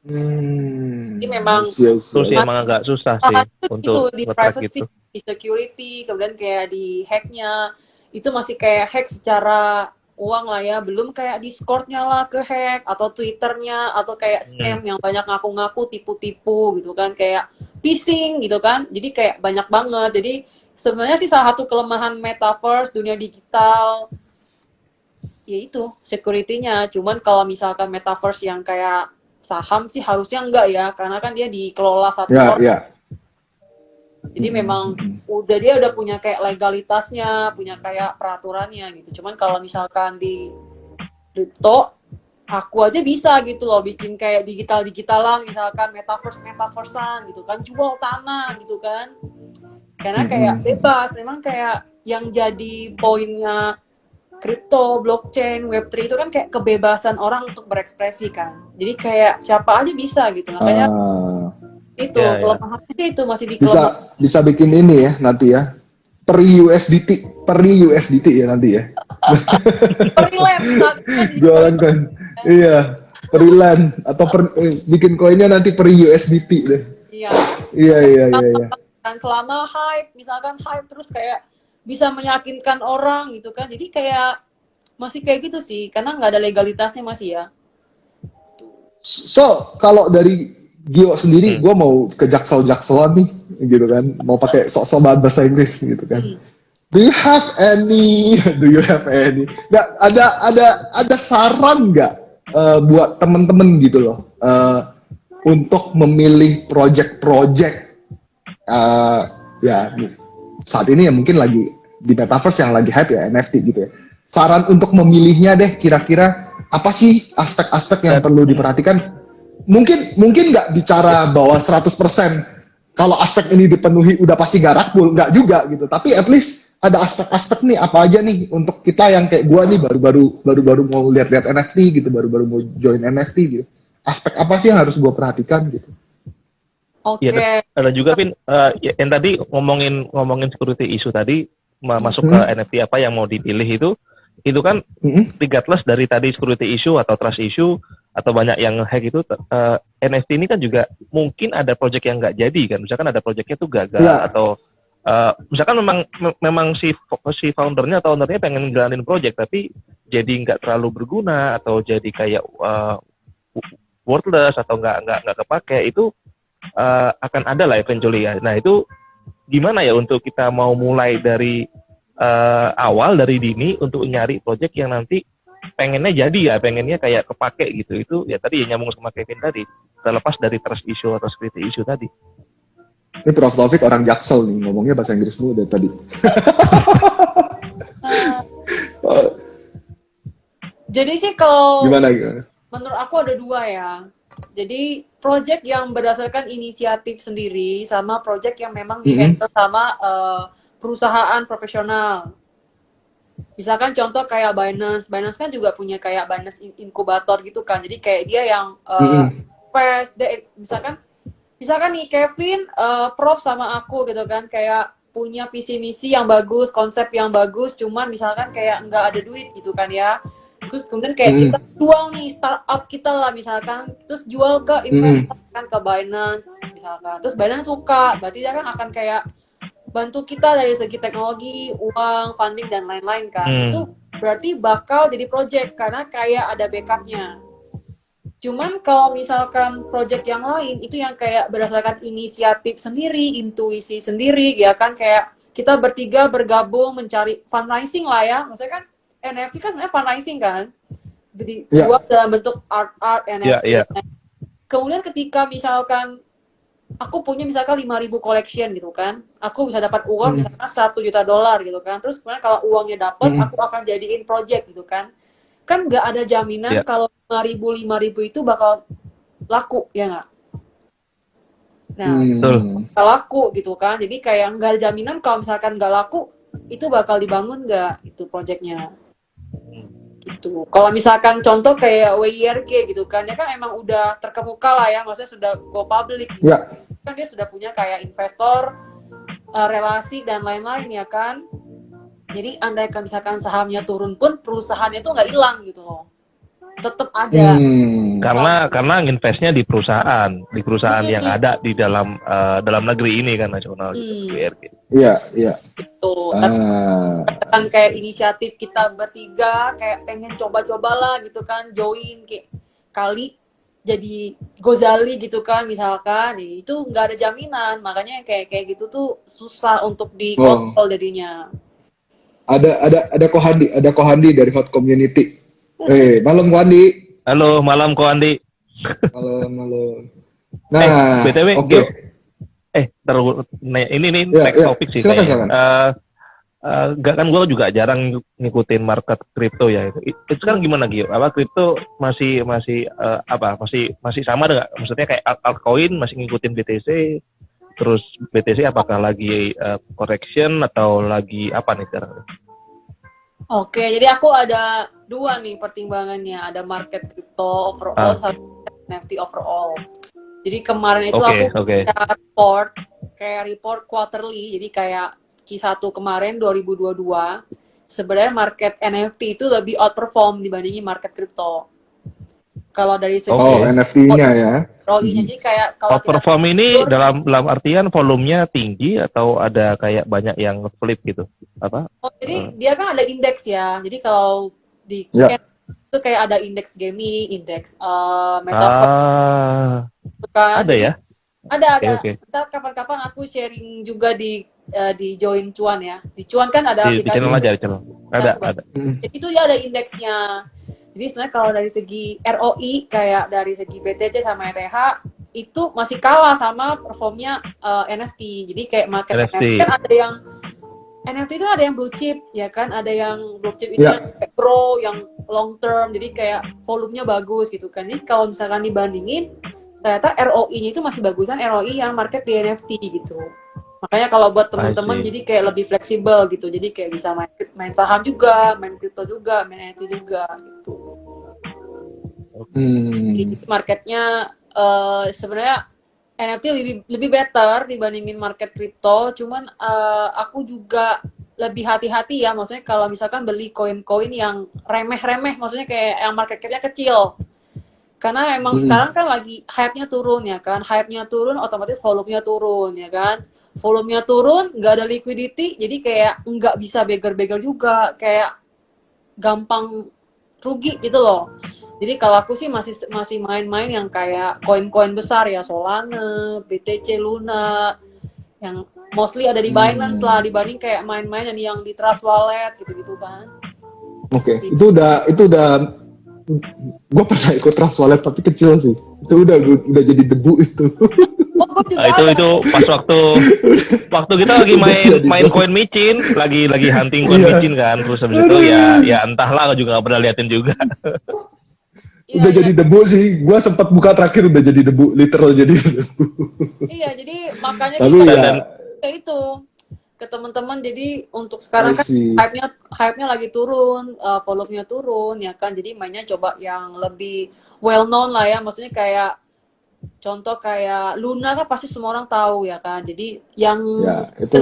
Jadi memang terus ya emang agak susah sih untuk di nge-track privacy, gitu. di security, kemudian kayak di hacknya itu masih kayak hack secara uang lah ya, belum kayak Discord-nya lah ke hack atau Twitter-nya atau kayak scam yang banyak ngaku-ngaku tipu-tipu gitu kan, kayak phishing gitu kan. Jadi kayak banyak banget. Jadi sebenarnya sih salah satu kelemahan metaverse dunia digital yaitu security-nya. Cuman kalau misalkan metaverse yang kayak saham sih harusnya enggak ya, karena kan dia dikelola satu orang. Jadi memang dia udah punya kayak legalitasnya, punya kayak peraturannya gitu. Cuman kalau misalkan di kripto, aku aja bisa gitu loh bikin kayak digitalan, misalkan metaversean gitu kan, jual tanah gitu kan. Karena kayak bebas, memang kayak yang jadi poinnya kripto, blockchain, web3 itu kan kayak kebebasan orang untuk berekspresi kan. Jadi kayak siapa aja bisa gitu. Makanya itu kelemahannya sih itu masih di bisa bikin ini ya nanti ya. Per USDT ya nanti ya. Perilen jualan koin. Iya, perilen atau bikin koinnya nanti per USDT deh. Iya. Dan selama hype, misalkan hype terus kayak bisa meyakinkan orang gitu kan, jadi kayak masih kayak gitu sih, karena nggak ada legalitasnya masih ya. So kalau dari Gio sendiri, gue mau ke jaksel-jakselan nih, gitu kan, mau pakai sok-sok bahasa Inggris gitu kan. Do you have any? Nggak, ada saran nggak buat temen-temen gitu loh, untuk memilih project-project ya saat ini ya mungkin lagi di metaverse yang lagi hype ya NFT gitu ya. Saran untuk memilihnya deh, kira-kira apa sih aspek-aspek yang perlu diperhatikan? Mungkin nggak bicara bahwa 100% kalau aspek ini dipenuhi udah pasti gak rakbul, nggak juga gitu. Tapi at least ada aspek-aspek nih apa aja nih untuk kita yang kayak gua nih baru mau lihat-lihat NFT gitu, baru mau join NFT gitu. Aspek apa sih yang harus gua perhatikan gitu? Oke. Ada juga Pin, yang tadi ngomongin security issue tadi, masuk ke NFT apa yang mau dipilih itu kan regardless dari tadi security issue atau trust issue atau banyak yang hack itu, NFT ini kan juga mungkin ada project yang nggak jadi kan, misalkan ada projectnya tuh gagal atau misalkan memang si foundernya atau ownernya pengen jalanin project tapi jadi nggak terlalu berguna atau jadi kayak worthless atau nggak kepake, itu akan ada lah eventually ya. Nah itu gimana ya untuk kita mau mulai dari awal, dari dini untuk nyari project yang nanti pengennya jadi ya, pengennya kayak kepake gitu. Itu ya tadi ya nyambung sama Kevin tadi, terlepas dari trust issue atau security issue tadi. Ini Prof Taufik orang Jaksel nih, ngomongnya bahasa Inggris mulu dari tadi. Jadi sih kalau gimana? Menurut aku ada dua ya. Jadi project yang berdasarkan inisiatif sendiri sama project yang memang di-handle sama perusahaan profesional. Misalkan contoh kayak Binance kan juga punya kayak Binance inkubator gitu kan. Jadi kayak dia yang misalkan nih Kevin, Prof sama aku gitu kan, kayak punya visi misi yang bagus, konsep yang bagus, cuman misalkan kayak nggak ada duit gitu kan ya. Terus kemudian kayak kita jual nih startup kita lah misalkan, terus jual ke investor kan, ke Binance misalkan. Terus Binance suka, berarti dia kan akan kayak bantu kita dari segi teknologi, uang, funding dan lain-lain kan. Itu berarti bakal jadi project karena kayak ada backupnya. Cuman kalau misalkan project yang lain itu yang kayak berdasarkan inisiatif sendiri, intuisi sendiri ya kan, kayak kita bertiga bergabung mencari fundraising lah ya. Maksudnya kan NFT kan sebenarnya fundraising kan. Jadi buat dalam bentuk art NFT. Kemudian ketika misalkan aku punya misalkan 5.000 collection gitu kan, aku bisa dapat uang misalkan $1 juta gitu kan. Terus kemudian kalau uangnya dapat, aku akan jadiin project gitu kan. Kan nggak ada jaminan kalau 5.000 itu bakal laku, ya nggak? Nah, nggak laku gitu kan. Jadi kayak nggak ada jaminan kalau misalkan nggak laku, itu bakal dibangun nggak itu proyeknya. Gitu. Kalau misalkan contoh kayak WIRG gitu kan, dia kan emang udah terkemuka lah ya, maksudnya sudah go public gitu. Ya. Kan dia sudah punya kayak investor, relasi dan lain-lain ya kan. Jadi andaikan misalkan sahamnya turun pun perusahaannya tuh nggak hilang gitu loh. Tetap ada. Karena investnya di perusahaan yang ada di dalam negeri ini kan, nasional gitu, WRG. Iya. Gitu. Tapi kan kayak inisiatif kita bertiga kayak pengen coba-coba lah gitu kan, join kayak kali jadi Gozali gitu kan misalkan, itu nggak ada jaminan, makanya kayak gitu tuh susah untuk dikontrol jadinya. Ada Kohandi dari Hot Community. Malam Kohandi. Halo, malam Kohandi. Malam. Nah, BTW, oke. Ini nih next topik sih kayaknya. Kan gue juga jarang ngikutin market kripto ya. Itu kan gimana Gio? Apa kripto masih sama nggak? Maksudnya kayak altcoin masih ngikutin BTC, terus BTC apakah lagi correction atau lagi apa nih sekarang? Oke, jadi aku ada dua nih pertimbangannya. Ada market crypto overall sama NFT overall. Jadi kemarin itu aku report quarterly. Jadi kayak Q1 kemarin 2022, sebenarnya market NFT itu lebih outperform dibandingin market crypto. Kalau dari segi NFT-nya ya. ROI-nya, jadi kayak kalau outperform ini dalam artian volumenya tinggi atau ada kayak banyak yang flip gitu, apa? Jadi dia kan ada indeks ya. Jadi kalau di itu kayak ada indeks gaming, indeks metaverse. Ada ya? Ada. Ntar kapan-kapan aku sharing juga di Join Cuan ya. Di Cuan kan ada aplikasi. Di channel aja, channel. Ada. Jadi itu dia ada indeksnya. Jadi sebenarnya kalau dari segi ROI kayak dari segi BTC sama ETH itu masih kalah sama performnya NFT. Jadi kayak market NFT kan ada yang NFT itu ada yang blue chip ya kan, ada yang blue chip itu yang pro, yang long term. Jadi kayak volumenya bagus gitu kan. Jadi kalau misalkan dibandingin ternyata ROI-nya itu masih bagusan ROI yang market di NFT gitu. Makanya kalau buat teman-teman jadi kayak lebih fleksibel gitu. Jadi kayak bisa main saham juga, main kripto juga, main NFT juga gitu. Jadi marketnya sebenarnya NFT lebih better dibandingin market kripto. Cuman aku juga lebih hati-hati ya. Maksudnya kalau misalkan beli koin-koin yang remeh-remeh, maksudnya kayak yang market cap-nya kecil. Karena emang sekarang kan lagi hype-nya turun ya kan. Hype-nya turun, otomatis volume-nya turun ya kan. Volumenya turun, nggak ada liquidity, jadi kayak nggak bisa begal-begal juga, kayak gampang rugi gitu loh. Jadi kalau aku sih masih main-main yang kayak koin-koin besar ya, Solana, BTC, Luna, yang mostly ada di Binance lah, dibanding kayak main-main yang di Trust Wallet gitu-gitu kan. Oke. Itu udah gue pernah ikut Trust Wallet tapi kecil sih. Itu udah jadi debu itu. Itu pas waktu kita lagi main koin micin, lagi hunting koin micin kan, terus habis itu ya entahlah, aku juga nggak pernah liatin juga. Udah jadi debu sih, gue sempat buka terakhir udah jadi debu, literal jadi debu. Iya, jadi makanya kayak itu ke teman-teman. Jadi untuk sekarang kan hype-nya lagi turun, volumenya turun ya kan, jadi mainnya coba yang lebih well known lah ya, maksudnya kayak contoh kayak Luna kan pasti semua orang tahu ya kan. Jadi yang itu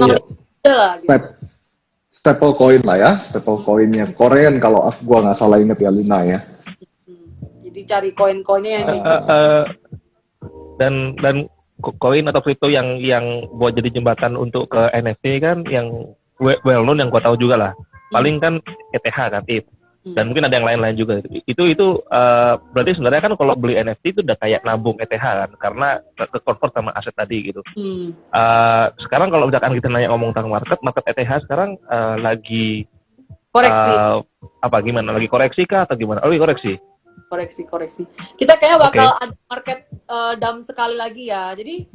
lah gitu. Staple coin lah ya, staple coinnya Korean kalau gua nggak salah inget ya, Luna ya. Jadi cari koin-koinnya yang dan koin atau kripto yang buat jadi jembatan untuk ke NFT kan yang well known yang gua tahu juga lah. Paling kan ETH kan, dan mungkin ada yang lain-lain juga. Itu berarti sebenarnya kan kalau beli NFT itu udah kayak nabung ETH kan, karena ke-convert sama aset tadi gitu. Sekarang kalau misalkan kita ngomong tentang market ETH sekarang lagi koreksi. Gimana? Lagi koreksi kah atau gimana? Oh, koreksi. Kita kayaknya bakal ada market dump sekali lagi ya. Jadi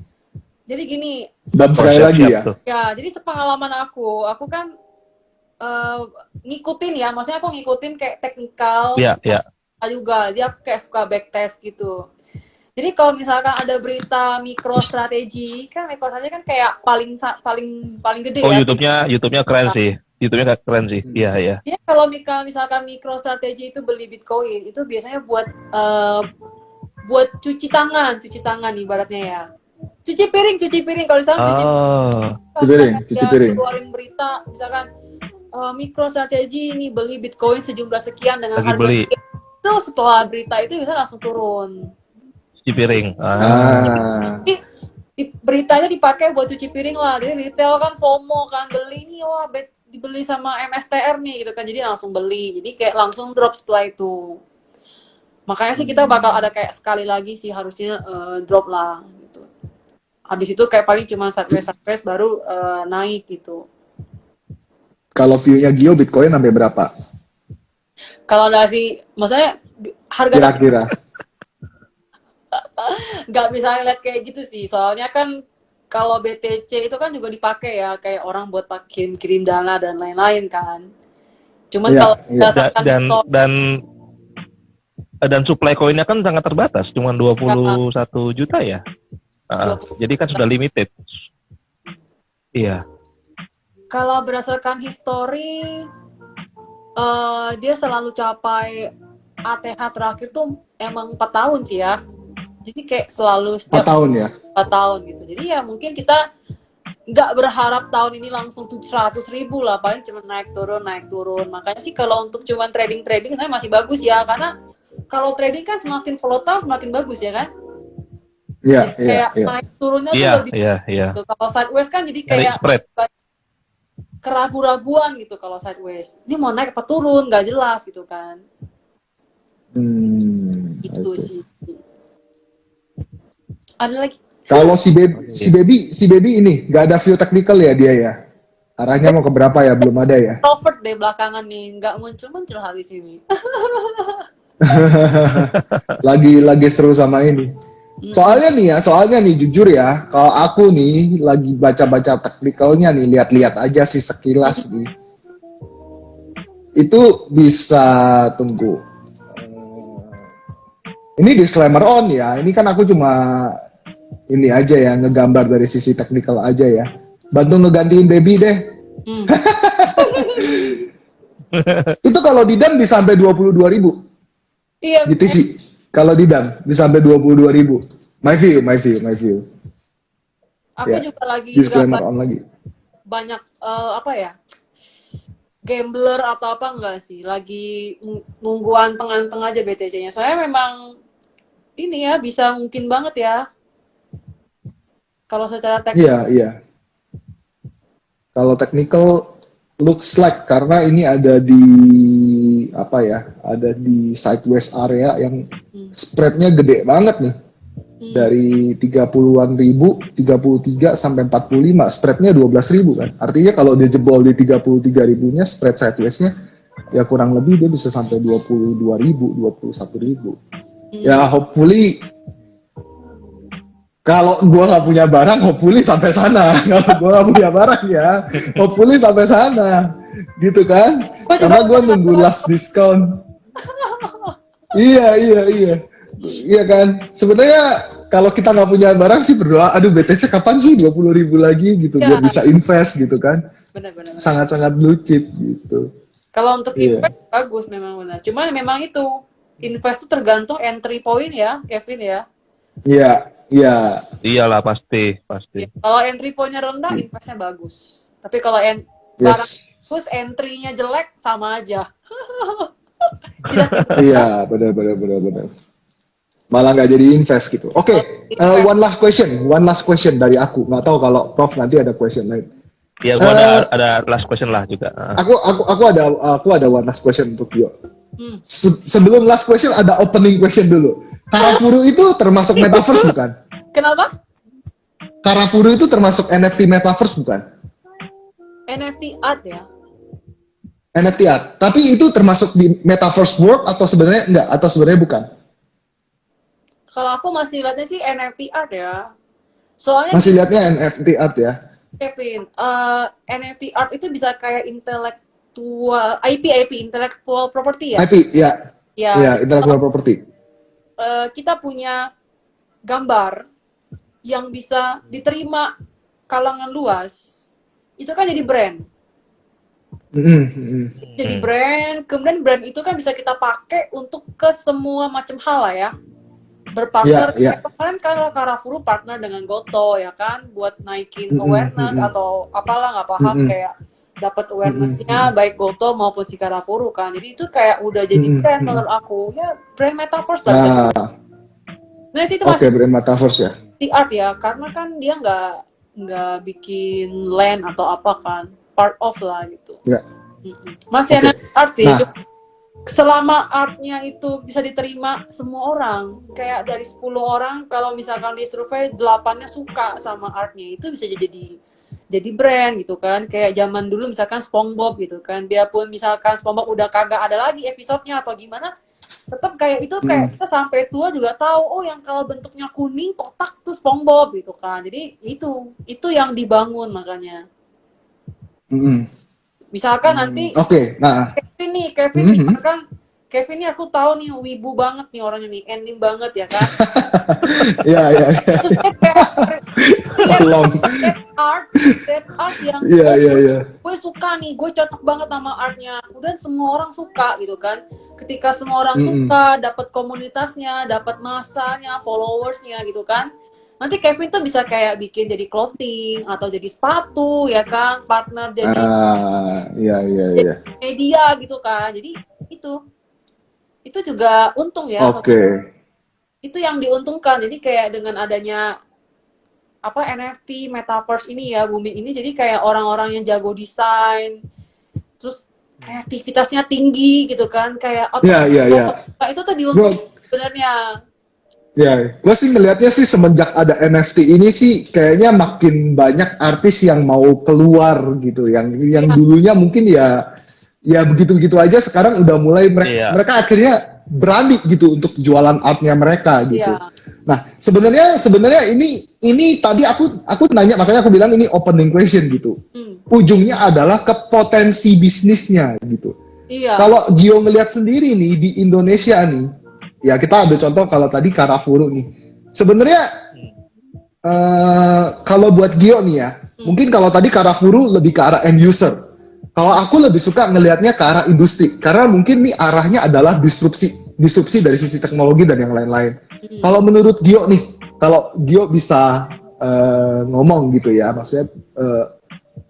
gini. Dump sekali lagi ya? Ya, jadi sepengalaman aku kan ngikutin ya, maksudnya aku ngikutin kayak teknikal juga, dia kayak suka backtest gitu. Jadi kalau misalkan ada berita MicroStrategy, kan MicroStrategy kan kayak paling paling gede Oh, ya. YouTube-nya keren sih. YouTube-nya keren sih. Iya, iya. Ya kalau misalkan MicroStrategy itu beli Bitcoin, itu biasanya buat cuci tangan ibaratnya ya. Cuci piring kalau di sana cuci Oh, kalau Cuci piring, misalkan cuci dia piring. keluarin berita, misalkan MicroStrategy ini beli Bitcoin sejumlah sekian dengan lagi harga beli sekian. Itu setelah berita itu bisa langsung turun. cuci piring. Jadi beritanya dipakai buat cuci piring lah. Jadi retail kan FOMO kan, beli nih, wah dibeli sama MSTR nih gitu kan, jadi langsung beli, jadi kayak langsung drop setelah itu. Makanya sih kita bakal ada kayak sekali lagi sih harusnya drop lah gitu. Habis itu kayak paling cuma sideways baru naik gitu. Kalau view-nya Gio Bitcoin sampai berapa? Kalau sih, maksudnya harga Kira-kira. nggak bisa lihat kayak gitu sih, soalnya kan kalau BTC itu kan juga dipakai ya, kayak orang buat kirim dana dan lain-lain kan. Cuman Iya, kalau iya. berdasarkan Dan supply koinnya kan sangat terbatas, cuma 21 juta ya. 20. Jadi kan sudah limited. Iya. Kalau berdasarkan histori, dia selalu capai ATH terakhir tuh emang 4 tahun sih ya. Jadi kayak selalu 4 setiap tahun ya? 4 tahun gitu. Jadi ya mungkin kita nggak berharap tahun ini langsung 700.000 lah, paling cuma naik turun. Makanya sih kalau untuk cuman trading sebenarnya masih bagus ya, karena kalau trading kan semakin volatile semakin bagus ya kan. Iya, Jadi iya, kayak iya. naik turunnya tuh Iya, lebih iya, iya. gitu. Kalau sideways kan jadi Dari kayak spread. keraguan gitu kalau sideways. Ini mau naik apa turun, nggak jelas gitu kan. Itu I see. sih. Ada lagi? Kalau si baby ini nggak ada view technical ya dia ya? Arahnya mau ke berapa ya? Belum ada ya? Introvert deh belakangan nih, nggak muncul habis ini. lagi seru sama ini. Soalnya nih jujur ya, kalau aku nih lagi baca-baca technicalnya nih, lihat-lihat aja sih sekilas nih. Itu bisa tunggu. Ini disclaimer on ya. Ini kan aku cuma ini aja ya, ngegambar dari sisi technical aja ya. Bantu ngegantiin baby deh. Itu kalau di DAM bisa sampai 22.000. Iya. Gitu sih. Kalau di DAM bisa sampai 22.000. My view. Aku Ya. juga lagi Disclaimer on lagi. banyak apa ya? Gambler atau apa enggak sih? Lagi nunggu anteng-anteng aja BTC-nya. Soalnya memang ini ya bisa mungkin banget ya. Kalau secara teknik. Iya. Kalau technical looks like karena ini ada di apa ya? Ada di sideways area yang spreadnya gede banget nih. Dari 30-an ribu, 33 sampai 45, spreadnya 12.000 kan. Artinya kalau dia jebol di 33 ribunya, spread sideways-nya ya kurang lebih dia bisa sampai 22.000, 21.000. Ya hopefully kalau gua nggak punya barang, hopefully sampai sana. Kalau gua nggak punya barang ya, hopefully sampai sana, gitu kan? Karena gua nunggu last discount. Iya. Iya kan? Sebenarnya kalau kita nggak punya barang sih berdoa, aduh BTC kapan sih 20.000 lagi gitu, biar bisa invest gitu kan? Benar. Sangat-sangat blue chip gitu. Kalau untuk invest bagus memang benar. Cuman memang itu invest itu tergantung entry point ya, Kevin ya. Iya. Iyalah pasti. Ya, kalau entry point-nya rendah, investnya bagus. Tapi kalau barang bagus, entry-nya jelek, sama aja. Iya, benar. Malah nggak jadi invest gitu. Oke, one last question dari aku. Nggak tahu kalau Prof nanti ada question lain. Ya, gua ada last question lah juga. Aku ada one last question untuk Yo. Sebelum last question ada opening question dulu. Karafuru itu termasuk metaverse bukan? Kenapa? Karafuru itu termasuk NFT metaverse bukan? NFT art ya. NFT art. Tapi itu termasuk di metaverse world atau sebenarnya enggak? Atau sebenarnya bukan? Kalau aku masih lihatnya sih NFT art ya. Soalnya masih lihatnya NFT art ya. Kevin, NFT art itu bisa kayak intellectual IP intellectual property ya. IP ya. Ya, intellectual property. Kita punya gambar yang bisa diterima kalangan luas, itu kan jadi brand. Jadi brand, kemudian brand itu kan bisa kita pakai untuk ke semua macam hal lah ya. Berpartner, kemarin kan Karafuru partner dengan Goto ya kan, buat naikin awareness atau apalah nggak paham, kayak dapat awarenessnya baik Goto maupun si Karafuru kan. Jadi itu kayak udah jadi brand menurut aku, ya brand metaverse lah. Nah sih itu masih brand metaverse ya. di art ya, karena kan dia nggak bikin land atau apa kan, part of lah gitu. Masih ada art sih. Selama artnya itu bisa diterima semua orang, kayak dari 10 orang kalau misalkan di survei 8-nya suka sama artnya, itu bisa jadi brand gitu kan. Kayak zaman dulu misalkan SpongeBob gitu kan, biarpun misalkan SpongeBob udah kagak ada lagi episodenya atau gimana, tetap kayak itu kayak kita sampai tua juga tahu, oh yang kalau bentuknya kuning kotak tuh SpongeBob gitu kan. Jadi itu yang dibangun makanya. Misalkan nanti Kevin misalkan Kevin ini aku tahu nih wibu banget nih orangnya nih, ending banget ya kan. Iya. Terus dia kayak that art yang gue suka nih, gue cocok banget sama artnya. Kemudian semua orang suka gitu kan. Ketika semua orang suka, dapat komunitasnya, dapat masanya, followersnya gitu kan. Nanti Kevin tuh bisa kayak bikin jadi clothing atau jadi sepatu ya kan, partner jadi media gitu kan. Jadi itu juga untung ya. Itu yang diuntungkan. Jadi kayak dengan adanya NFT metaverse ini ya, booming ini, jadi kayak orang-orang yang jago desain, terus kreativitasnya tinggi gitu kan, kayak itu tuh diuntung sebenarnya. Ya, gue sih ngelihatnya sih semenjak ada NFT ini sih kayaknya makin banyak artis yang mau keluar gitu, yang dulunya mungkin ya begitu-begitu aja, sekarang udah mulai mereka akhirnya berani gitu untuk jualan artnya mereka gitu. Nah, sebenarnya ini tadi aku nanya, makanya aku bilang ini opening question gitu. Ujungnya adalah ke potensi bisnisnya gitu. Kalau Gio ngelihat sendiri nih di Indonesia nih, ya kita ambil contoh kalau tadi Karafuru nih. Sebenarnya kalau buat Gio nih ya, mungkin kalau tadi Karafuru lebih ke arah end user. Kalau aku lebih suka ngelihatnya ke arah industri, karena mungkin nih arahnya adalah disrupsi dari sisi teknologi dan yang lain-lain. Kalau menurut Gio nih, kalau Gio bisa ngomong gitu ya, maksudnya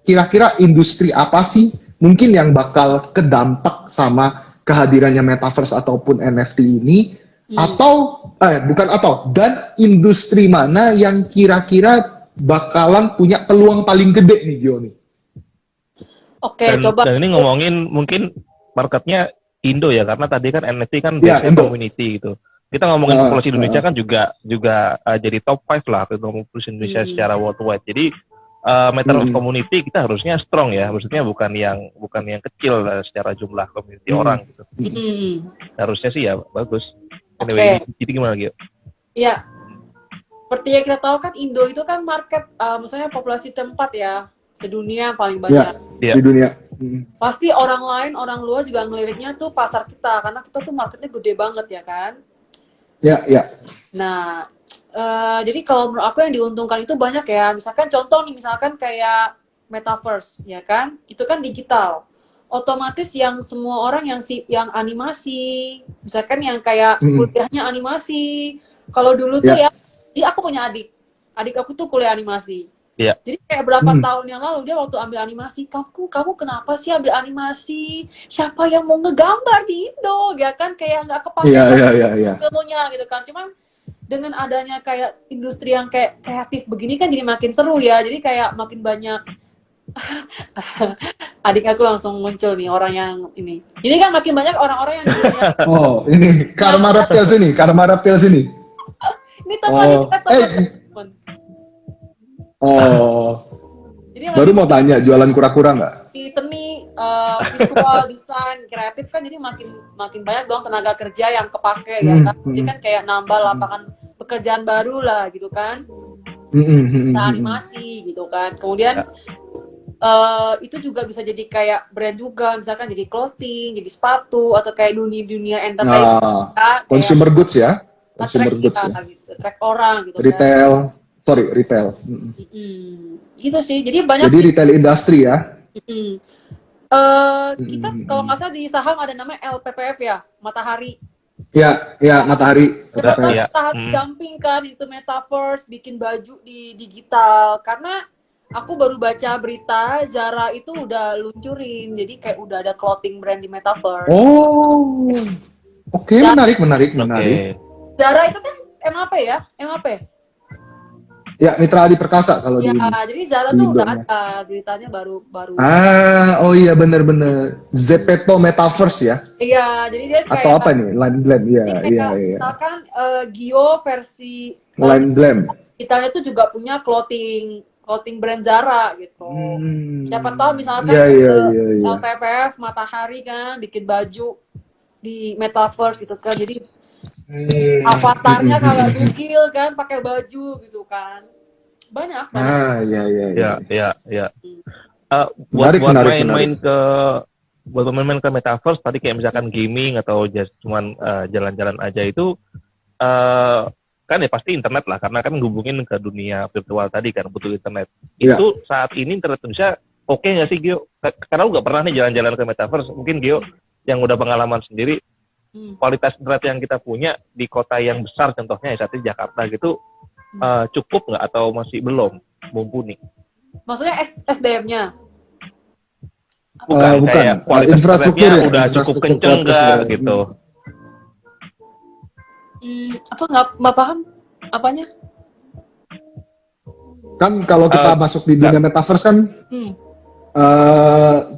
kira-kira industri apa sih mungkin yang bakal kedampak sama kehadirannya metaverse ataupun NFT ini, dan industri mana yang kira-kira bakalan punya peluang paling gede nih Gio nih? Dan ini ngomongin mungkin marketnya Indo ya, karena tadi kan NFT kan community gitu. Kita ngomongin populasi Indonesia kan juga jadi top 5 lah populasi Indonesia secara worldwide. Jadi metaverse community kita harusnya strong ya, maksudnya bukan yang kecil secara jumlah community orang gitu. Harusnya sih ya bagus. Anyway, jadi gimana Gio? Iya. Seperti yang kita tahu kan Indo itu kan market misalnya populasi tempat ya, sedunia paling banyak. Di dunia. Pasti orang luar juga ngeliriknya tuh pasar kita, karena kita tuh marketnya gede banget ya kan. Ya. Nah, jadi kalau menurut aku yang diuntungkan itu banyak ya. Misalkan contoh nih, misalkan kayak metaverse ya kan, itu kan digital. Otomatis yang semua orang yang animasi, misalkan yang kayak kuliahnya animasi. Kalau dulu tuh aku punya adik aku tuh kuliah animasi. Jadi kayak berapa tahun yang lalu dia waktu ambil animasi, kamu kenapa sih ambil animasi? Siapa yang mau ngegambar di Indo? Ya kan kayak nggak kepake ilmunya gitu kan. Cuman dengan adanya kayak industri yang kayak kreatif begini kan jadi makin seru ya. Jadi kayak makin banyak. Adik aku langsung muncul nih orang yang ini. Ini kan makin banyak orang-orang yang ini Karma Reptil sini. Ini teman kita teman. Jadi baru mau tanya jualan kura-kura nggak? Di seni, visual, desain, kreatif kan jadi makin banyak dong tenaga kerja yang kepake ya kan. Jadi kan kayak nambah lapangan pekerjaan baru lah gitu kan. Animasi gitu kan. Kemudian itu juga bisa jadi kayak brand juga, misalkan jadi clothing, jadi sepatu, atau kayak dunia entertainment. Consumer goods ya. Consumer goods ya. Gitu. track orang gitu kan. Retail. Gitu sih. Jadi banyak Jadi sih. retail industri ya. Kita kalau nggak salah di saham ada namanya LPPF ya, Matahari. Ya, Matahari. Siapa tahu Iya. Matahari dumping kan itu metaverse, bikin baju di digital. Karena aku baru baca berita Zara itu udah luncurin, jadi kayak udah ada clothing brand di metaverse. Oh, oke, menarik. Oke. Zara itu kan MAP ya, MAP. Ya, Mitra Adi Perkasa kalau Ya, di ini. jadi Zara Di tuh udah Indonya. ada beritanya baru. Oh iya bener. Zepeto Metaverse ya? Iya, jadi dia Atau kayak apa nih? Line Glam, jadi kayak iya. misalkan Gio versi Line Glam. Italianya tuh juga punya clothing brand Zara gitu. Siapa tahu misalkan Iya. LPPF Matahari kan bikin baju di metaverse gitu kan. Jadi avatarnya kayak Dugil kan pakai baju gitu kan. Banyak. Iya. Buat main-main ke metaverse tadi kayak misalkan gaming atau just cuman jalan-jalan aja itu kan ya pasti internet lah karena kan ngehubungin ke dunia virtual tadi kan butuh internet. Yeah. Itu saat ini internet Indonesia oke nggak sih Gio? Karena lu nggak pernah nih jalan-jalan ke metaverse. Mungkin Gio yang udah pengalaman sendiri kualitas internet yang kita punya di kota yang besar contohnya ya saat ini Jakarta gitu cukup nggak atau masih belum mumpuni? Maksudnya SDM-nya? Bukan. Kayak kualitas infrastrukturnya udah cukup kenceng nggak gitu? Apa nggak paham? Apanya? Kan kalau kita masuk di dunia metaverse kan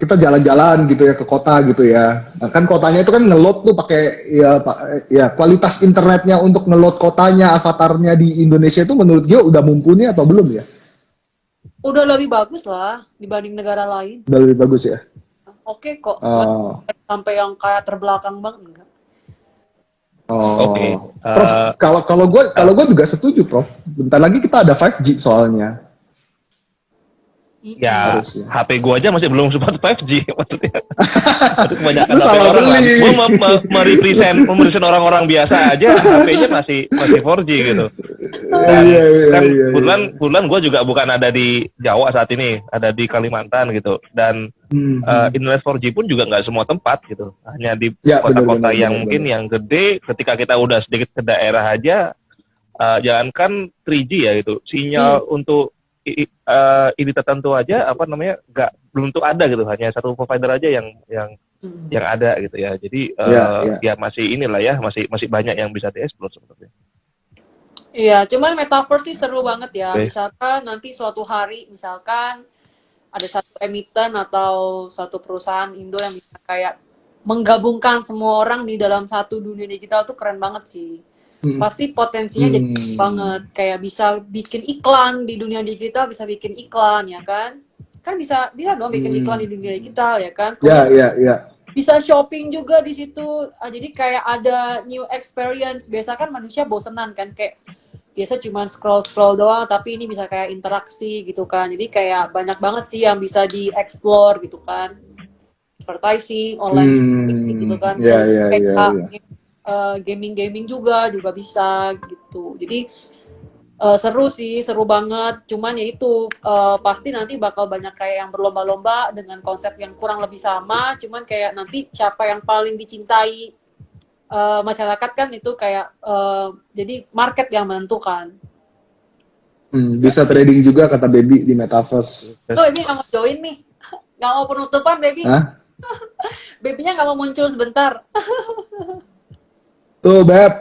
kita jalan-jalan gitu ya ke kota gitu ya. Nah, kan kotanya itu kan nge-load tuh pakai ya kualitas internetnya untuk nge-load kotanya, avatarnya di Indonesia itu menurut Gio udah mumpuni atau belum ya? Udah lebih bagus lah dibanding negara lain. Udah lebih bagus ya? Oke kok. Sampai yang kayak terbelakang banget enggak. Oke. Prof, kalau gue juga setuju, Prof. Bentar lagi kita ada 5G soalnya. Ya, harusnya. HP gua aja masih belum support 5G maksudnya. Kebanyakan Lu HP salah orang lah. beli. Gua merepresent orang-orang biasa aja HP-nya masih 4G gitu. Dan kebetulan gua juga bukan ada di Jawa saat ini, ada di Kalimantan gitu. Dan internet 4G pun juga nggak semua tempat gitu. Hanya di kota-kota yang mungkin yang gede. Ketika kita udah sedikit ke daerah aja, jangankan 3G ya gitu, sinyal untuk ini tertentu aja belum tuh ada gitu, hanya satu provider aja yang ada gitu ya. Jadi ya masih inilah ya, masih banyak yang bisa dieksplor sebenarnya. Iya, cuman metaverse sih seru banget ya. Misalkan nanti suatu hari misalkan ada satu emiten atau satu perusahaan Indo yang bisa kayak menggabungkan semua orang di dalam satu dunia digital tuh keren banget sih. Pasti potensinya jadi banget, kayak bisa bikin iklan di dunia digital, bisa bikin iklan ya kan bisa dong bikin iklan di dunia digital ya kan. Iya. Bisa shopping juga di situ, jadi kayak ada new experience. Biasa kan manusia bosenan kan, kayak biasa cuma scroll doang, tapi ini bisa kayak interaksi gitu kan. Jadi kayak banyak banget sih yang bisa dieksplor gitu kan, advertising online gitu kan, bisa kayak gaming juga bisa gitu. Jadi seru banget. Cuman ya itu pasti nanti bakal banyak kayak yang berlomba-lomba dengan konsep yang kurang lebih sama. Cuman kayak nanti siapa yang paling dicintai masyarakat kan itu kayak jadi market yang menentukan. Bisa trading juga kata Baby di metaverse. Baby nggak mau join nih, nggak mau penutupan Baby. Babynya nggak mau muncul sebentar. Tuh, Beb.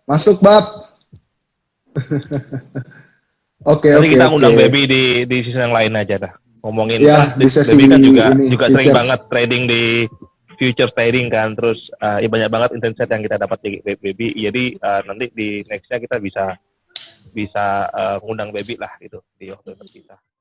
Masuk, Bab. Oke. Kita undang Baby di season yang lain aja dah. Ngomongin Baby kan juga sering banget trading di future trading kan. Terus ya banyak banget insight yang kita dapat di Baby. Jadi nanti di nextnya kita bisa ngundang Baby lah gitu di waktu kita.